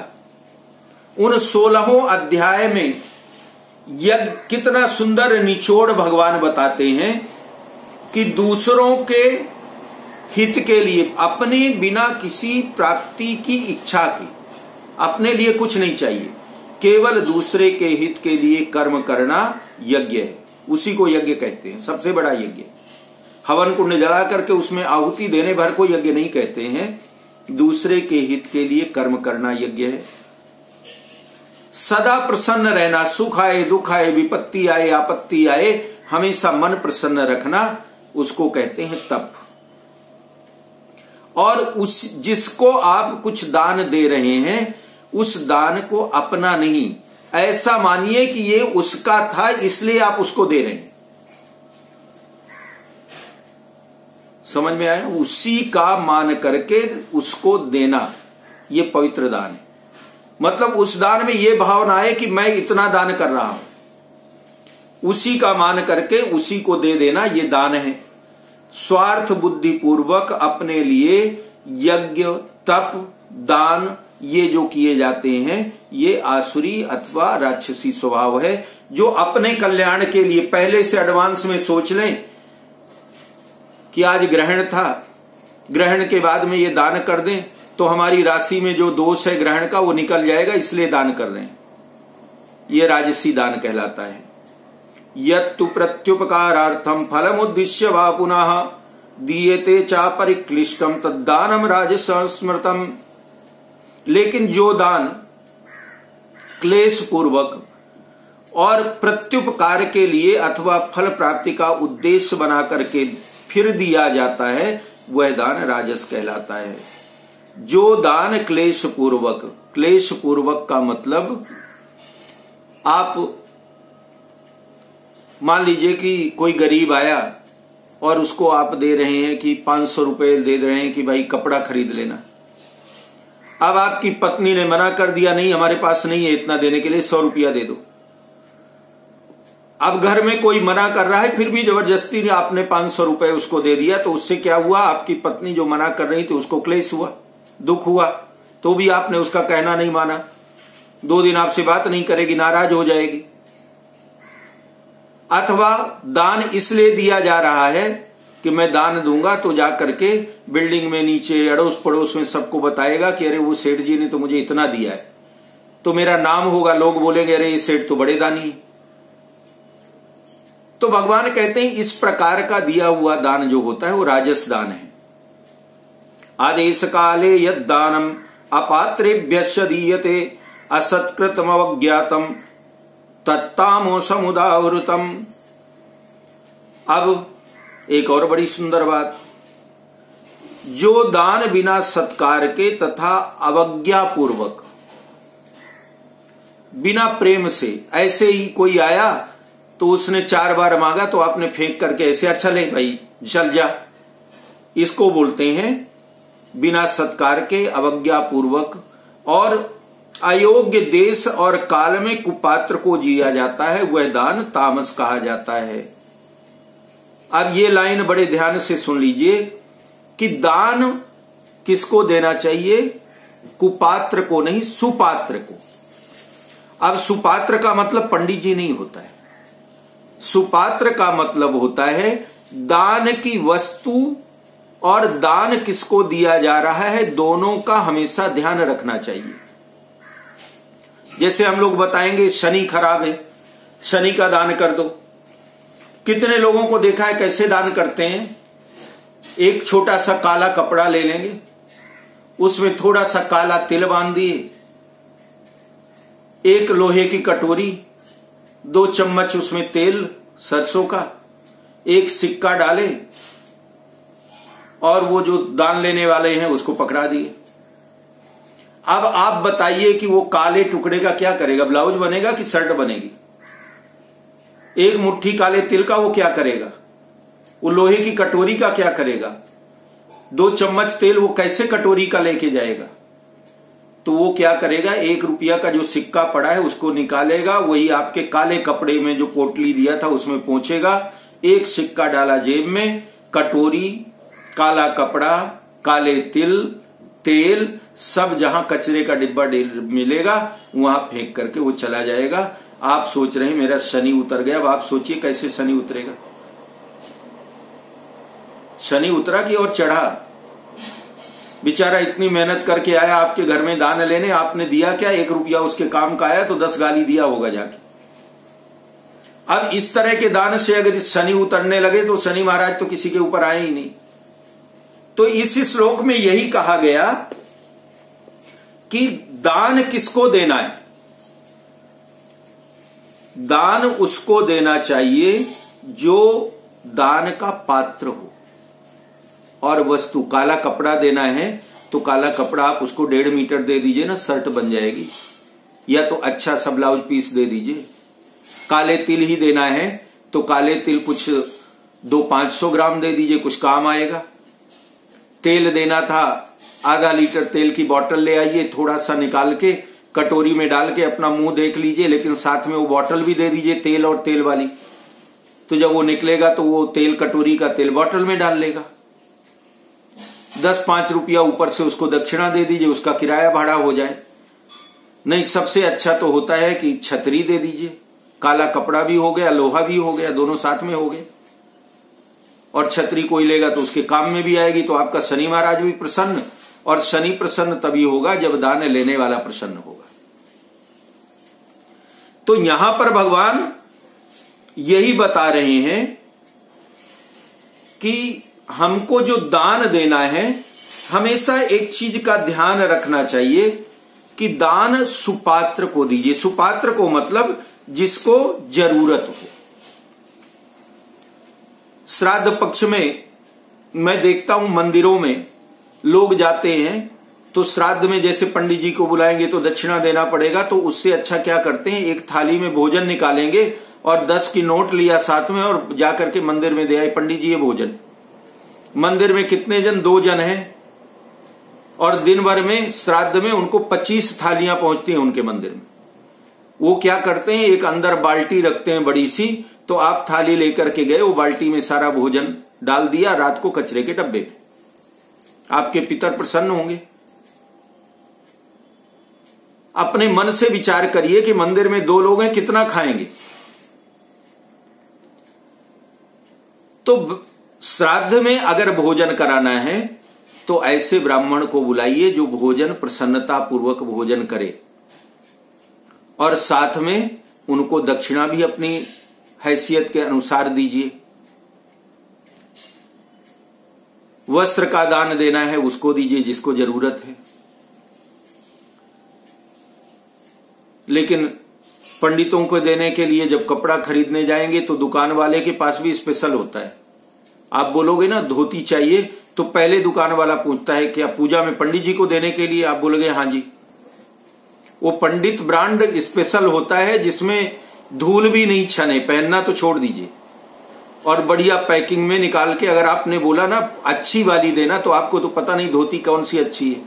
S1: उन 16 अध्याय में यज्ञ कितना सुंदर निचोड़ भगवान बताते हैं कि दूसरों के हित के लिए, अपने बिना किसी प्राप्ति की इच्छा की, अपने लिए कुछ नहीं चाहिए, केवल दूसरे के हित के लिए कर्म करना यज्ञ है। उसी को यज्ञ कहते हैं, सबसे बड़ा यज्ञ। हवन कुंड जला करके उसमें आहुति देने भर को यज्ञ नहीं कहते हैं, दूसरे के हित के लिए कर्म करना यज्ञ है। सदा प्रसन्न रहना, सुख आए दुख आए, विपत्ति आए आपत्ति आए, हमेशा मन प्रसन्न रखना, उसको कहते हैं तप। और जिसको आप कुछ दान दे रहे हैं, उस दान को अपना नहीं, ऐसा मानिए कि ये उसका था इसलिए आप उसको दे रहे हैं। समझ में आया? उसी का मान करके उसको देना, ये पवित्र दान है। मतलब उस दान में ये भावना है कि मैं इतना दान कर रहा हूं, उसी का मान करके उसी को दे देना, ये दान है। स्वार्थ बुद्धि पूर्वक अपने लिए यज्ञ तप दान ये जो किए जाते हैं, ये आसुरी अथवा राक्षसी स्वभाव है, जो अपने कल्याण के लिए पहले से एडवांस में सोच लें कि आज ग्रहण था, ग्रहण के बाद में ये दान कर दें तो हमारी राशि में जो दोष है ग्रहण का वो निकल जाएगा, इसलिए दान कर रहे हैं। ये राजसी दान कहलाता है। यत्तु प्रत्युपकारार्थम फलमुद्दिश्य वा पुनः दीयते चा परिक्लिष्टम तद्दानम राजसंस्मृतम। लेकिन जो दान क्लेश पूर्वक और प्रत्युपकार के लिए अथवा फल प्राप्ति का उद्देश्य बना करके फिर दिया जाता है, वह दान राजस कहलाता है। जो दान क्लेश पूर्वक, क्लेश पूर्वक का मतलब आप मान लीजिए कि कोई गरीब आया और उसको आप दे रहे हैं कि 500 रुपए दे रहे हैं कि भाई कपड़ा खरीद लेना। अब आपकी पत्नी ने मना कर दिया, नहीं हमारे पास नहीं है इतना देने के लिए, 100 रुपया दे दो। अब घर में कोई मना कर रहा है, फिर भी जबरदस्ती आपने 500 रुपए उसको दे दिया, तो उससे क्या हुआ, आपकी पत्नी जो मना कर रही थी उसको क्लेश हुआ, दुख हुआ, तो भी आपने उसका कहना नहीं माना, 2 दिन आपसे बात नहीं करेगी, नाराज हो जाएगी। अथवा दान इसलिए दिया जा रहा है कि मैं दान दूंगा तो जाकर के बिल्डिंग में नीचे अड़ोस पड़ोस में सबको बताएगा कि अरे वो सेठ जी ने तो मुझे इतना दिया है, तो मेरा नाम होगा, लोग बोलेंगे अरे ये सेठ तो बड़े दानी है। तो भगवान कहते हैं इस प्रकार का दिया हुआ दान जो होता है वो राजस दान है। आदेश काले यद दानम अपात्रेभ्यश्च दीयते असत्कृतमवज्ञातम तत्तामोसमुदावृतम। अब एक और बड़ी सुंदर बात, जो दान बिना सत्कार के तथा अवज्ञा पूर्वक, बिना प्रेम से, ऐसे ही कोई आया तो उसने 4 बार मांगा तो आपने फेंक करके ऐसे, अच्छा ले भाई चल जा, इसको बोलते हैं बिना सत्कार के, अवज्ञा पूर्वक और अयोग्य देश और काल में कुपात्र को जिया जाता है, वह दान तामस कहा जाता है। अब ये लाइन बड़े ध्यान से सुन लीजिए कि दान किसको देना चाहिए, कुपात्र को नहीं, सुपात्र को। अब सुपात्र का मतलब पंडित जी नहीं होता है, सुपात्र का मतलब होता है दान की वस्तु और दान किसको दिया जा रहा है, दोनों का हमेशा ध्यान रखना चाहिए। जैसे हम लोग बताएंगे शनि खराब है, शनि का दान कर दो। कितने लोगों को देखा है कैसे दान करते हैं, एक छोटा सा काला कपड़ा ले लेंगे, उसमें थोड़ा सा काला तिल बांध दिए, एक लोहे की कटोरी, 2 चम्मच उसमें तेल सरसों का, एक सिक्का डाले और वो जो दान लेने वाले हैं उसको पकड़ा दिए। अब आप बताइए कि वो काले टुकड़े का क्या करेगा, ब्लाउज बनेगा कि शर्ट बनेगी? एक मुट्ठी काले तिल का वो क्या करेगा, वो लोहे की कटोरी का क्या करेगा, 2 चम्मच तेल वो कैसे कटोरी का लेके जाएगा? तो वो क्या करेगा, 1 रुपया का जो सिक्का पड़ा है उसको निकालेगा, वही आपके काले कपड़े में जो पोटली दिया था उसमें पहुंचेगा, एक सिक्का डाला जेब में, कटोरी, काला कपड़ा, काले तिल, तेल, सब जहां कचरे का डिब्बा मिलेगा वहां फेंक करके वो चला जाएगा। आप सोच रहे हैं मेरा शनि उतर गया, अब आप सोचिए कैसे शनि उतरेगा। शनि उतरा कि और चढ़ा, बेचारा इतनी मेहनत करके आया आपके घर में दान लेने, आपने दिया क्या, 1 रुपया उसके काम का आया तो 10 गाली दिया होगा जाके। अब इस तरह के दान से अगर शनि उतरने लगे तो शनि महाराज तो किसी के ऊपर आए ही नहीं। तो इस श्लोक में यही कहा गया कि दान किसको देना है, दान उसको देना चाहिए जो दान का पात्र हो। और वस्तु, काला कपड़ा देना है तो काला कपड़ा आप उसको 1.5 मीटर दे दीजिए ना, शर्ट बन जाएगी, या तो अच्छा सा ब्लाउज पीस दे दीजिए। काले तिल ही देना है तो काले तिल कुछ 200-500 ग्राम दे दीजिए, कुछ काम आएगा। तेल देना था, आधा लीटर तेल की बोतल ले आइए, थोड़ा सा निकाल के कटोरी में डाल के अपना मुंह देख लीजिए, लेकिन साथ में वो बोतल भी दे दीजिए तेल और तेल वाली। तो जब वो निकलेगा तो वो तेल कटोरी का तेल बोतल में डाल लेगा। 10-5 रुपया ऊपर से उसको दक्षिणा दे दीजिए, उसका किराया भाड़ा हो जाए। नहीं, सबसे अच्छा तो होता है कि छतरी दे दीजिए, काला कपड़ा भी हो गया, लोहा भी हो गया, दोनों साथ में हो गए। और छतरी कोई लेगा तो उसके काम में भी आएगी, तो आपका शनि महाराज भी प्रसन्न, और शनि प्रसन्न तभी होगा जब दान लेने वाला प्रसन्न होगा। तो यहां पर भगवान यही बता रहे हैं कि हमको जो दान देना है, हमेशा एक चीज का ध्यान रखना चाहिए कि दान सुपात्र को दीजिए। सुपात्र को मतलब जिसको जरूरत हो। श्राद्ध पक्ष में मैं देखता हूं मंदिरों में लोग जाते हैं तो श्राद्ध में जैसे पंडित जी को बुलाएंगे तो दक्षिणा देना पड़ेगा, तो उससे अच्छा क्या करते हैं, एक थाली में भोजन निकालेंगे और 10 की नोट लिया साथ में और जाकर के मंदिर में दे आए, पंडित जी ये भोजन। मंदिर में कितने जन? 2 जन हैं, और दिन भर में श्राद्ध में उनको 25 थालियां पहुंचती हैं उनके मंदिर में। वो क्या करते हैं, एक अंदर बाल्टी रखते हैं बड़ी सी, तो आप थाली लेकर के गए, वो बाल्टी में सारा भोजन डाल दिया, रात को कचरे के डब्बे में। आपके पितर प्रसन्न होंगे। अपने मन से विचार करिए कि मंदिर में 2 लोग हैं, कितना खाएंगे? तो श्राद्ध में अगर भोजन कराना है तो ऐसे ब्राह्मण को बुलाइए जो भोजन प्रसन्नता पूर्वक भोजन करे, और साथ में उनको दक्षिणा भी अपनी हैसियत के अनुसार दीजिए। वस्त्र का दान देना है उसको दीजिए जिसको जरूरत है। लेकिन पंडितों को देने के लिए जब कपड़ा खरीदने जाएंगे तो दुकान वाले के पास भी स्पेशल होता है। आप बोलोगे ना धोती चाहिए, तो पहले दुकान वाला पूछता है क्या पूजा में पंडित जी को देने के लिए? आप बोलोगे हाँ जी। वो पंडित ब्रांड स्पेशल होता है जिसमें धूल भी नहीं छने, पहनना तो छोड़ दीजिए, और बढ़िया पैकिंग में निकाल के। अगर आपने बोला ना अच्छी वाली देना, तो आपको तो पता नहीं धोती कौन सी अच्छी है,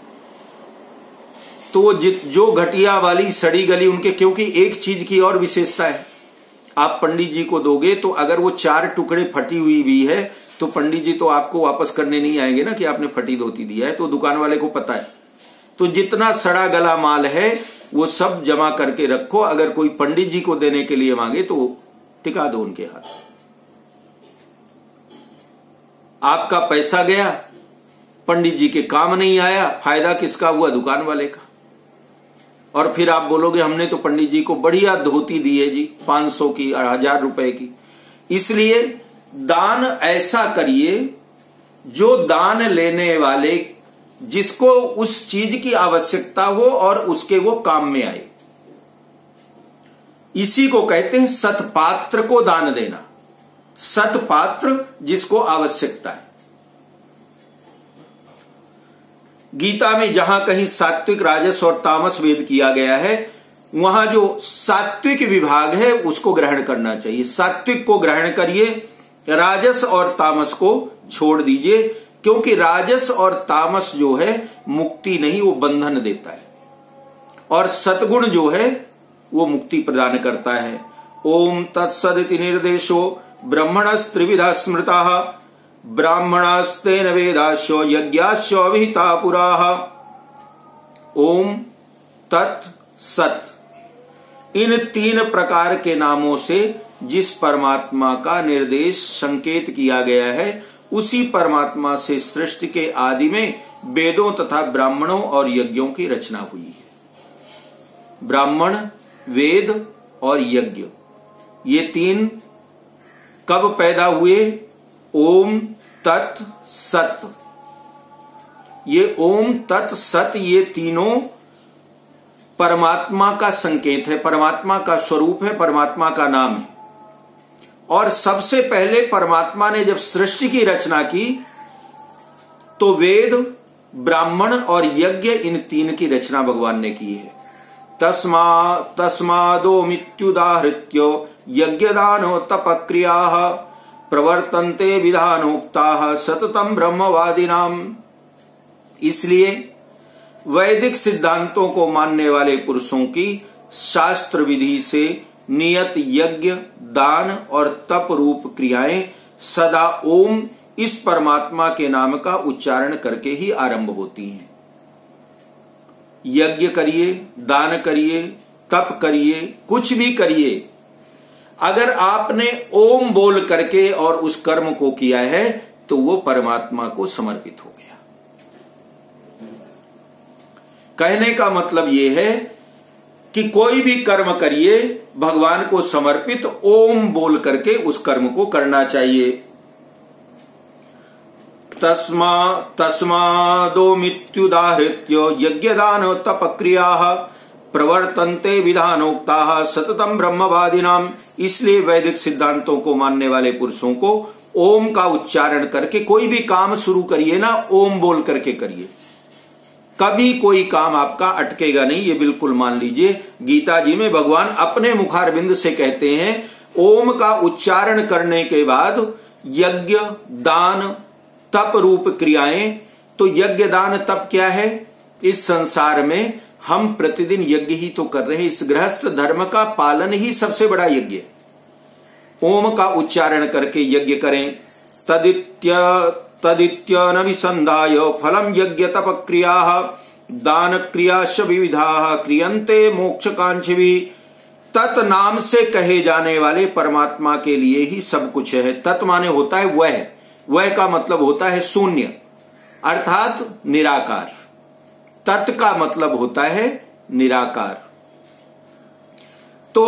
S1: तो वो जो घटिया वाली सड़ी गली उनके, क्योंकि एक चीज की और विशेषता है, आप पंडित जी को दोगे तो अगर वो 4 टुकड़े फटी हुई भी है तो पंडित जी तो आपको वापस करने नहीं आएंगे ना कि आपने फटी धोती दिया है, तो दुकान वाले को पता है। तो जितना सड़ा गला माल है वो सब जमा करके रखो, अगर कोई पंडित जी को देने के लिए मांगे तो टिका दो उनके हाथ। आपका पैसा गया, पंडित जी के काम नहीं आया, फायदा किसका हुआ? दुकान वाले का। और फिर आप बोलोगे हमने तो पंडित जी को बढ़िया धोती दी है जी, 500 की और 1000 रुपए की। इसलिए दान ऐसा करिए जो दान लेने वाले, जिसको उस चीज की आवश्यकता हो और उसके वो काम में आए। इसी को कहते हैं सत्पात्र को दान देना। सत्पात्र जिसको आवश्यकता है। गीता में जहां कहीं सात्विक, राजस और तामस वेद किया गया है, वहां जो सात्विक विभाग है उसको ग्रहण करना चाहिए। सात्विक को ग्रहण करिए, राजस और तामस को छोड़ दीजिए, क्योंकि राजस और तामस जो है मुक्ति नहीं, वो बंधन देता है, और सतगुण जो है वो मुक्ति प्रदान करता है। ओम तत्सदिति निर्देशो ब्रह्मणस्त्रिविधा स्मृताः ब्राह्मणास्तेन वेदाश्च यज्ञाश्च विहिता पुराः। ओम तत् सत, इन 3 प्रकार के नामों से जिस परमात्मा का निर्देश संकेत किया गया है, उसी परमात्मा से सृष्टि के आदि में वेदों तथा ब्राह्मणों और यज्ञों की रचना हुई है। ब्राह्मण, वेद और यज्ञ, ये 3 कब पैदा हुए? ओम तत् सत। ये ओम तत् सत, ये तीनों परमात्मा का संकेत है, परमात्मा का स्वरूप है, परमात्मा का नाम है। और सबसे पहले परमात्मा ने जब सृष्टि की रचना की तो वेद, ब्राह्मण और यज्ञ, इन 3 की रचना भगवान ने की है। तस्मादो मित्युदाहृत्यो यज्ञदानो तपक्रियाः प्रवर्तन्ते विधानोक्ताः सततम ब्रह्मवादिनाम। इसलिए वैदिक सिद्धांतों को मानने वाले पुरुषों की शास्त्र विधि से नियत यज्ञ, दान और तप रूप क्रियाएं सदा ओम इस परमात्मा के नाम का उच्चारण करके ही आरंभ होती हैं। यज्ञ करिए, दान करिए, तप करिए, कुछ भी करिए, अगर आपने ओम बोल करके और उस कर्म को किया है तो वो परमात्मा को समर्पित हो गया। कहने का मतलब ये है कि कोई भी कर्म करिए, भगवान को समर्पित ओम बोल करके उस कर्म को करना चाहिए। तस्मादो मित्युदाहृत्य यज्ञदान तपक्रियाः प्रवर्तन्ते विधानोक्ताः सततम ब्रह्मवादिनाम। इसलिए वैदिक सिद्धांतों को मानने वाले पुरुषों को ओम का उच्चारण करके कोई भी काम शुरू करिए ना, ओम बोल करके करिए, कभी कोई काम आपका अटकेगा नहीं, ये बिल्कुल मान लीजिए। गीता जी में भगवान अपने मुखारविंद से कहते हैं, ओम का उच्चारण करने के बाद यज्ञ दान तप रूप क्रियाएं, तो यज्ञ दान तप क्या है? इस संसार में हम प्रतिदिन यज्ञ ही तो कर रहे हैं। इस गृहस्थ धर्म का पालन ही सबसे बड़ा यज्ञ है। ओम का उच्चारण करके यज्ञ करें। तदित्य नभिसंधाय फलम यज्ञ तप क्रिया दान क्रियाश विविधा क्रियन्ते मोक्ष कांक्षी। तत् नाम से कहे जाने वाले परमात्मा के लिए ही सब कुछ है। तत् माने होता है वह, वह का मतलब होता है शून्य अर्थात निराकार। तत् का मतलब होता है निराकार। तो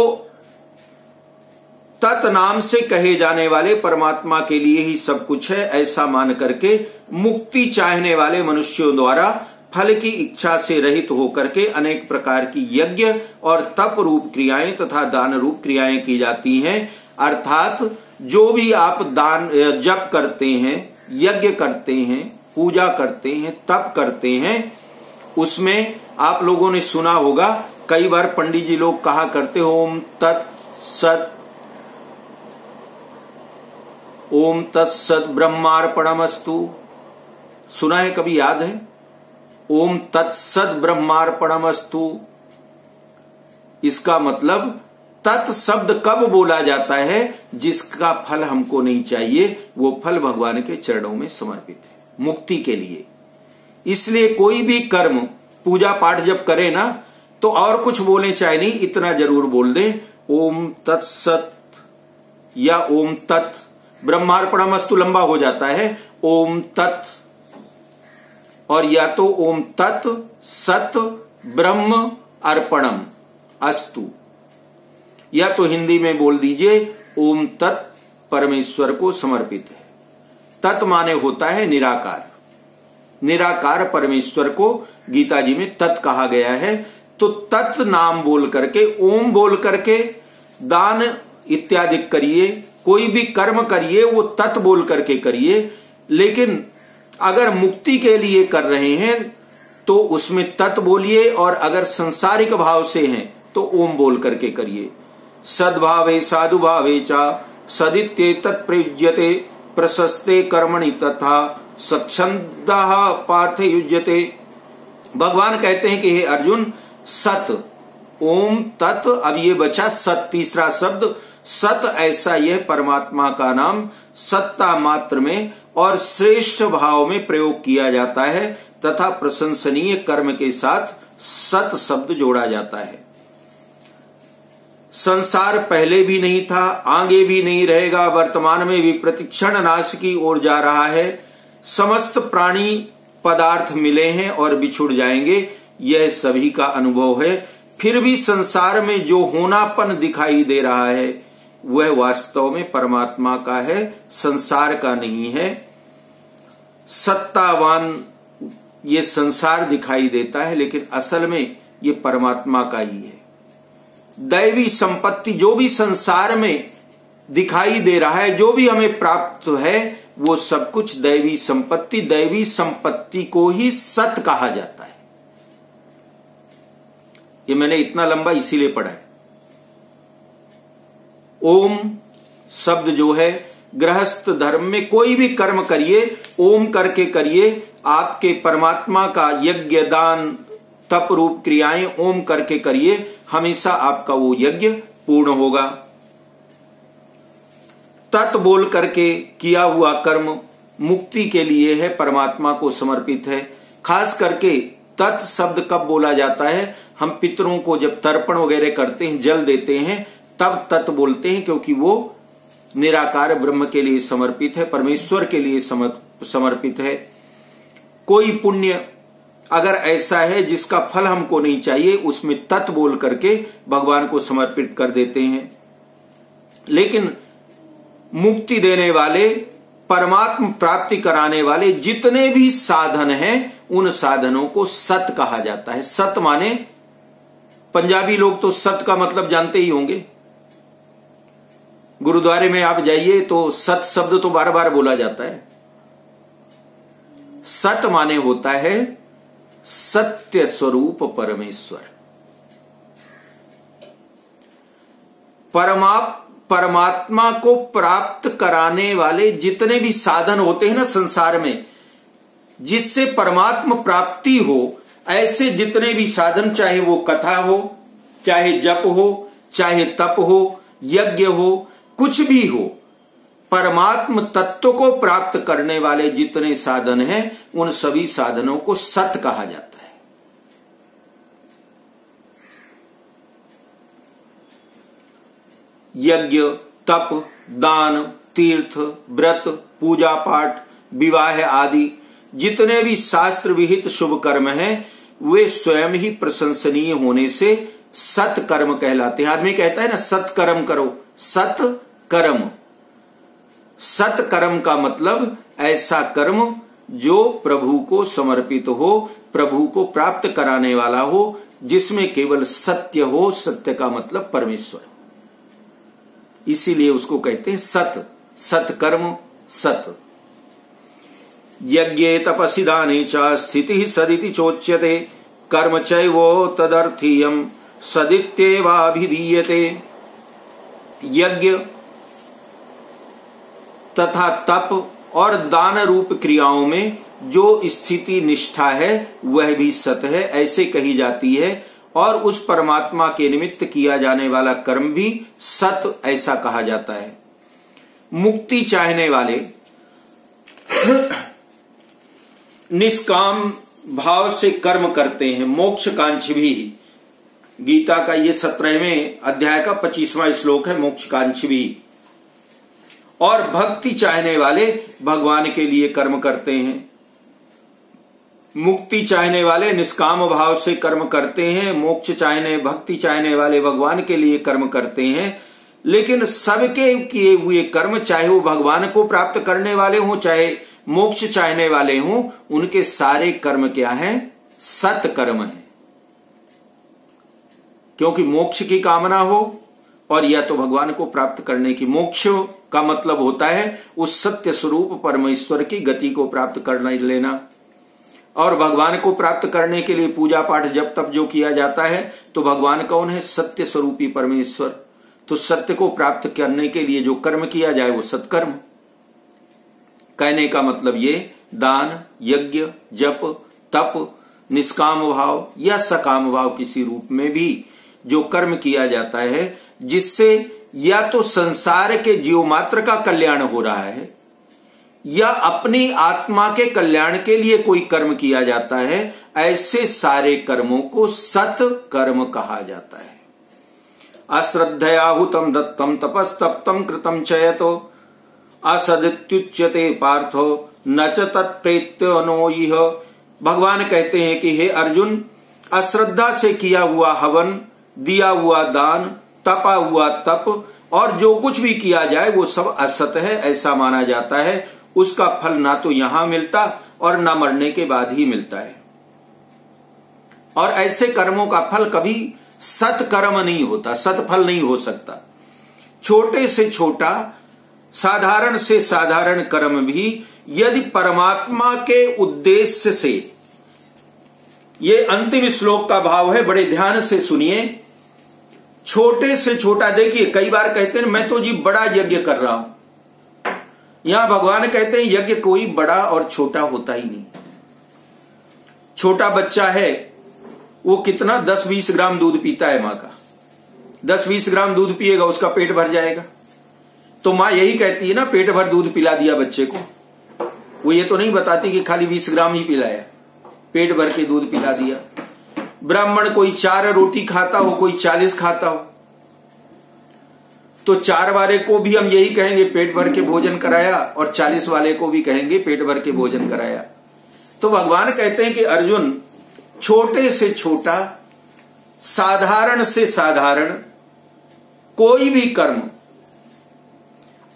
S1: तत् नाम से कहे जाने वाले परमात्मा के लिए ही सब कुछ है, ऐसा मान करके मुक्ति चाहने वाले मनुष्यों द्वारा फल की इच्छा से रहित होकर के अनेक प्रकार की यज्ञ और तप रूप क्रियाएं तथा दान रूप क्रियाएं की जाती हैं। अर्थात जो भी आप दान जप करते हैं, यज्ञ करते हैं, पूजा करते हैं, तप करते हैं, उसमें आप लोगों ने सुना होगा कई बार पंडित जी लोग कहा करते ओम तत्सत, ओम तत्सत ब्रह्मार्पणमस्तु। सुना है कभी? याद है? ओम तत्सत ब्रह्मार्पणमस्तु। इसका मतलब तत् शब्द कब बोला जाता है? जिसका फल हमको नहीं चाहिए, वो फल भगवान के चरणों में समर्पित है मुक्ति के लिए। इसलिए कोई भी कर्म पूजा पाठ जब करे ना, तो और कुछ बोले चाहे नहीं, इतना जरूर बोल दें ओम तत्सत या ओम तत्। ब्रह्मार्पणमस्तु लंबा हो जाता है, ओम तत्, और या तो ओम तत् सत ब्रह्म अर्पणम अस्तु, या तो हिंदी में बोल दीजिए ओम तत् परमेश्वर को समर्पित है। तत् माने होता है निराकार। निराकार परमेश्वर को गीता जी में तत् कहा गया है। तो तत् नाम बोल करके, ओम बोल करके दान इत्यादि करिए, कोई भी कर्म करिए वो तत् बोल करके करिए। लेकिन अगर मुक्ति के लिए कर रहे हैं तो उसमें तत् बोलिए, और अगर संसारिक भाव से हैं तो ओम बोल करके करिए। सद्भावे साधु भावे चा सदित्ये तत्प्रयुज्यते प्रशस्ते कर्मणि तथा सच्छंदः पार्थ युज्यते। भगवान कहते हैं कि हे अर्जुन, सत ओम तत्, अब ये बचा सत, तीसरा शब्द सत। ऐसा यह परमात्मा का नाम सत्ता मात्र में और श्रेष्ठ भाव में प्रयोग किया जाता है तथा प्रशंसनीय कर्म के साथ सत शब्द जोड़ा जाता है। संसार पहले भी नहीं था, आगे भी नहीं रहेगा, वर्तमान में भी प्रतिक्षण नाश की ओर जा रहा है। समस्त प्राणी पदार्थ मिले हैं और बिछुड़ जाएंगे, यह सभी का अनुभव है। फिर भी संसार में जो होनापन दिखाई दे रहा है वह वास्तव में परमात्मा का है, संसार का नहीं है। सत्तावान ये संसार दिखाई देता है, लेकिन असल में ये परमात्मा का ही है। दैवी संपत्ति जो भी संसार में दिखाई दे रहा है, जो भी हमें प्राप्त है, वो सब कुछ दैवी संपत्ति, दैवी संपत्ति को ही सत कहा जाता है। ये मैंने इतना लंबा इसीलिए पढ़ा है। ओम शब्द जो है, गृहस्थ धर्म में कोई भी कर्म करिए ओम करके करिए। आपके परमात्मा का यज्ञ दान तप रूप क्रियाएं ओम करके करिए, हमेशा आपका वो यज्ञ पूर्ण होगा। तत् बोल करके किया हुआ कर्म मुक्ति के लिए है, परमात्मा को समर्पित है। खास करके तत् शब्द कब बोला जाता है? हम पितरों को जब तर्पण वगैरह करते हैं, जल देते हैं, तब तत् बोलते हैं, क्योंकि वो निराकार ब्रह्म के लिए समर्पित है, परमेश्वर के लिए समर्पित है। कोई पुण्य अगर ऐसा है जिसका फल हमको नहीं चाहिए, उसमें तत् बोल करके भगवान को समर्पित कर देते हैं। लेकिन मुक्ति देने वाले, परमात्म प्राप्ति कराने वाले जितने भी साधन हैं, उन साधनों को सत कहा जाता है। सत माने, पंजाबी लोग तो सत का मतलब जानते ही होंगे। गुरुद्वारे में आप जाइए तो सत शब्द तो बार बार बोला जाता है। सत माने होता है सत्य स्वरूप परमेश्वर। परमात्मा को प्राप्त कराने वाले जितने भी साधन होते हैं ना संसार में, जिससे परमात्मा प्राप्ति हो, ऐसे जितने भी साधन, चाहे वो कथा हो, चाहे जप हो, चाहे तप हो, यज्ञ हो, कुछ भी हो, परमात्म तत्व को प्राप्त करने वाले जितने साधन हैं, उन सभी साधनों को सत कहा जाता है। यज्ञ, तप, दान, तीर्थ, व्रत, पूजा पाठ, विवाह आदि जितने भी शास्त्र विहित शुभ कर्म हैं, वे स्वयं ही प्रशंसनीय होने से सत कर्म कहलाते हैं। आदमी कहता है ना सत कर्म करो, सत कर्म। सत कर्म का मतलब ऐसा कर्म जो प्रभु को समर्पित हो, प्रभु को प्राप्त कराने वाला हो, जिसमें केवल सत्य हो। सत्य का मतलब परमेश्वर, इसीलिए उसको कहते हैं सत। सत्कर्म सत। यज्ञे तपसि दाने च स्थितिः सदिति चोच्यते कर्म चैवो तदर्थीयम् सदित्येवाभिधीयते। यज्ञ तथा तप और दान रूप क्रियाओं में जो स्थिति निष्ठा है वह भी सत है, ऐसे कही जाती है। और उस परमात्मा के निमित्त किया जाने वाला कर्म भी सत, ऐसा कहा जाता है। मुक्ति चाहने वाले निष्काम भाव से कर्म करते हैं, मोक्षकांक्षी भी। गीता का ये 17वें अध्याय का 25वां श्लोक है, मोक्षकांक्षी भी। और भक्ति चाहने वाले भगवान के लिए कर्म करते हैं। मुक्ति चाहने वाले निष्काम भाव से कर्म करते हैं, मोक्ष चाहने, भक्ति चाहने वाले भगवान के लिए कर्म करते हैं। लेकिन सबके किए हुए कर्म, चाहे वो भगवान को प्राप्त करने वाले हों, चाहे मोक्ष चाहने वाले हों, उनके सारे कर्म क्या हैं? सत कर्म है। क्योंकि मोक्ष की कामना हो और या तो भगवान को प्राप्त करने की, मोक्ष का मतलब होता है उस सत्य स्वरूप परमेश्वर की गति को प्राप्त कर लेना। और भगवान को प्राप्त करने के लिए पूजा पाठ जब तब जो किया जाता है, तो भगवान कौन है? सत्य स्वरूपी परमेश्वर। तो सत्य को प्राप्त करने के लिए जो कर्म किया जाए वो सत्कर्म। कहने का मतलब ये दान, यज्ञ, जप, तप, निष्काम भाव या सकाम भाव किसी रूप में भी जो कर्म किया जाता है, जिससे या तो संसार के जीव मात्र का कल्याण हो रहा है या अपनी आत्मा के कल्याण के लिए कोई कर्म किया जाता है, ऐसे सारे कर्मों को सत कर्म कहा जाता है। अश्रद्धयाहुतम दत्तम तपस्तप्तम कृतम चयतो असदित्युच्यते पार्थो न च तत्प्रेत्य नो इह। भगवान कहते हैं कि हे अर्जुन, अश्रद्धा से किया हुआ हवन, दिया हुआ दान, तपा हुआ तप और जो कुछ भी किया जाए वो सब असत है, ऐसा माना जाता है। उसका फल ना तो यहां मिलता और ना मरने के बाद ही मिलता है। और ऐसे कर्मों का फल कभी सत्कर्म नहीं होता, सत्फल नहीं हो सकता। छोटे से छोटा, साधारण से साधारण कर्म भी यदि परमात्मा के उद्देश्य से, ये अंतिम श्लोक का भाव है, बड़े ध्यान से सुनिए। छोटे से छोटा, देखिए कई बार कहते हैं मैं तो जी बड़ा यज्ञ कर रहा हूं। यहां भगवान कहते हैं यज्ञ कोई बड़ा और छोटा होता ही नहीं। छोटा बच्चा है, वो कितना 10-20 ग्राम दूध पीता है मां का। 10-20 ग्राम दूध पिएगा, उसका पेट भर जाएगा। तो मां यही कहती है ना, पेट भर दूध पिला दिया बच्चे को। वो ये तो नहीं बताती कि खाली 20 ग्राम ही पिलाया, पेट भर के दूध पिला दिया। ब्राह्मण कोई 4 रोटी खाता हो, कोई 40 खाता हो, तो 4 वाले को भी हम यही कहेंगे पेट भर के भोजन कराया, और 40 वाले को भी कहेंगे पेट भर के भोजन कराया। तो भगवान कहते हैं कि अर्जुन, छोटे से छोटा, साधारण से साधारण कोई भी कर्म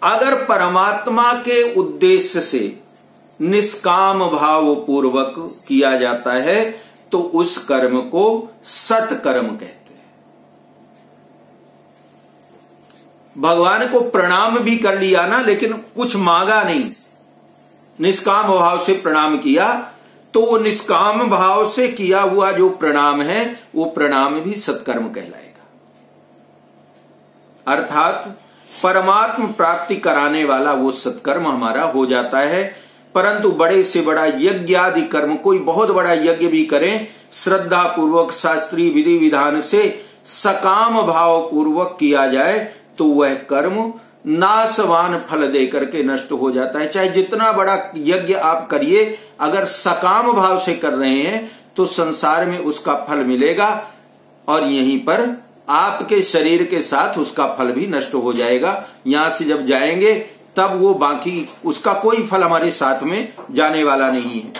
S1: अगर परमात्मा के उद्देश्य से निष्काम भाव पूर्वक किया जाता है तो उस कर्म को सत्कर्म कहते हैं। भगवान को प्रणाम भी कर लिया ना, लेकिन कुछ मांगा नहीं, निष्काम भाव से प्रणाम किया, तो वो निष्काम भाव से किया हुआ जो प्रणाम है वो प्रणाम भी सत्कर्म कहलाएगा। अर्थात परमात्म प्राप्ति कराने वाला वो सत्कर्म हमारा हो जाता है। परंतु बड़े से बड़ा यज्ञ आदि कर्म, कोई बहुत बड़ा यज्ञ भी करें, श्रद्धा पूर्वक शास्त्रीय विधि विधान से सकाम भाव पूर्वक किया जाए तो वह कर्म नाशवान फल दे करके नष्ट हो जाता है। चाहे जितना बड़ा यज्ञ आप करिए, अगर सकाम भाव से कर रहे हैं तो संसार में उसका फल मिलेगा और यहीं पर आपके शरीर के साथ उसका फल भी नष्ट हो जाएगा। यहां से जब जाएंगे तब वो बाकी उसका कोई फल हमारे साथ में जाने वाला नहीं है।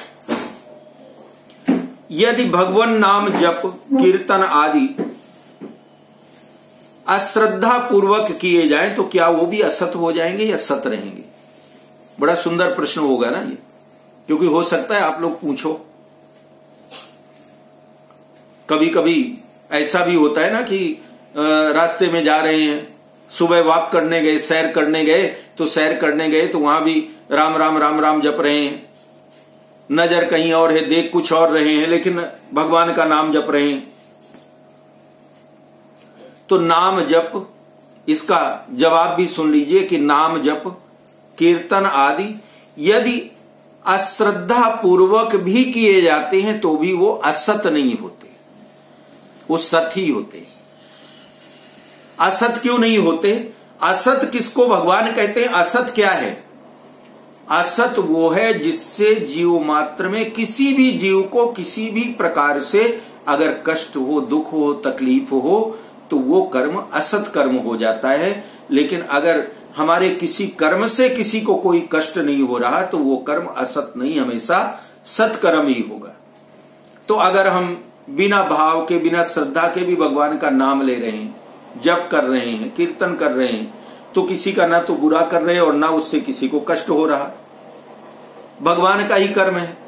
S1: यदि भगवान नाम जप कीर्तन आदि अश्रद्धा पूर्वक किए जाएं तो क्या वो भी असत हो जाएंगे या सत रहेंगे? बड़ा सुंदर प्रश्न होगा ना ये, क्योंकि हो सकता है आप लोग पूछो। कभी कभी ऐसा भी होता है ना कि रास्ते में जा रहे हैं, सुबह वॉक करने गए, सैर करने गए, तो सैर करने गए तो वहां भी राम राम राम राम जप रहे हैं, नजर कहीं और है, देख कुछ और रहे हैं, लेकिन भगवान का नाम जप रहे हैं। तो नाम जप, इसका जवाब भी सुन लीजिए कि नाम जप कीर्तन आदि यदि अश्रद्धा पूर्वक भी किए जाते हैं तो भी वो असत नहीं होते, वो सत ही होते। असत क्यों नहीं होते? असत किसको भगवान कहते हैं? असत क्या है? असत वो है जिससे जीव मात्र में किसी भी जीव को किसी भी प्रकार से अगर कष्ट हो, दुख हो, तकलीफ हो तो वो कर्म असत कर्म हो जाता है। लेकिन अगर हमारे किसी कर्म से किसी को कोई कष्ट नहीं हो रहा तो वो कर्म असत नहीं, हमेशा सत्कर्म ही होगा। तो अगर हम बिना भाव के, बिना श्रद्धा के भी भगवान का नाम ले रहे हैं, जप कर रहे हैं, कीर्तन कर रहे हैं, तो किसी का ना तो बुरा कर रहे हैं और ना उससे किसी को कष्ट हो रहा, भगवान का ही कर्म है।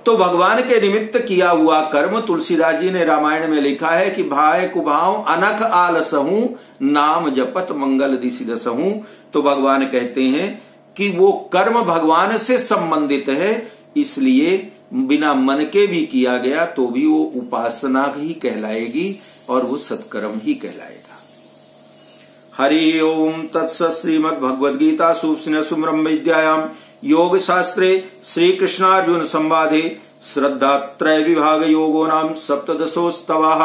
S1: तो भगवान के निमित्त किया हुआ कर्म, तुलसीदास जी ने रामायण में लिखा है कि भाय कुभाव अनख आलसहूं, नाम जपत मंगल दिसि दसहूं। तो भगवान कहते हैं कि वो कर्म भगवान से संबंधित है, इसलिए बिना मन के भी किया गया तो भी वो उपासना ही कहलाएगी और वो सत्कर्म ही कहलाएगा। हरि ओम तत्सत्। श्रीमद् भगवद गीता सुमरम विद्यायाम योग शास्त्रे श्री कृष्णार्जुन संवादे श्रद्धा त्रय विभाग योगो नाम सप्तदशोस्तवः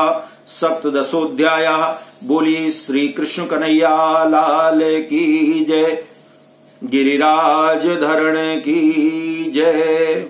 S1: सप्तदशोऽध्यायः। बोलिए श्री कृष्ण कन्हैया लाल की जय, गिरिराज धरण की जय।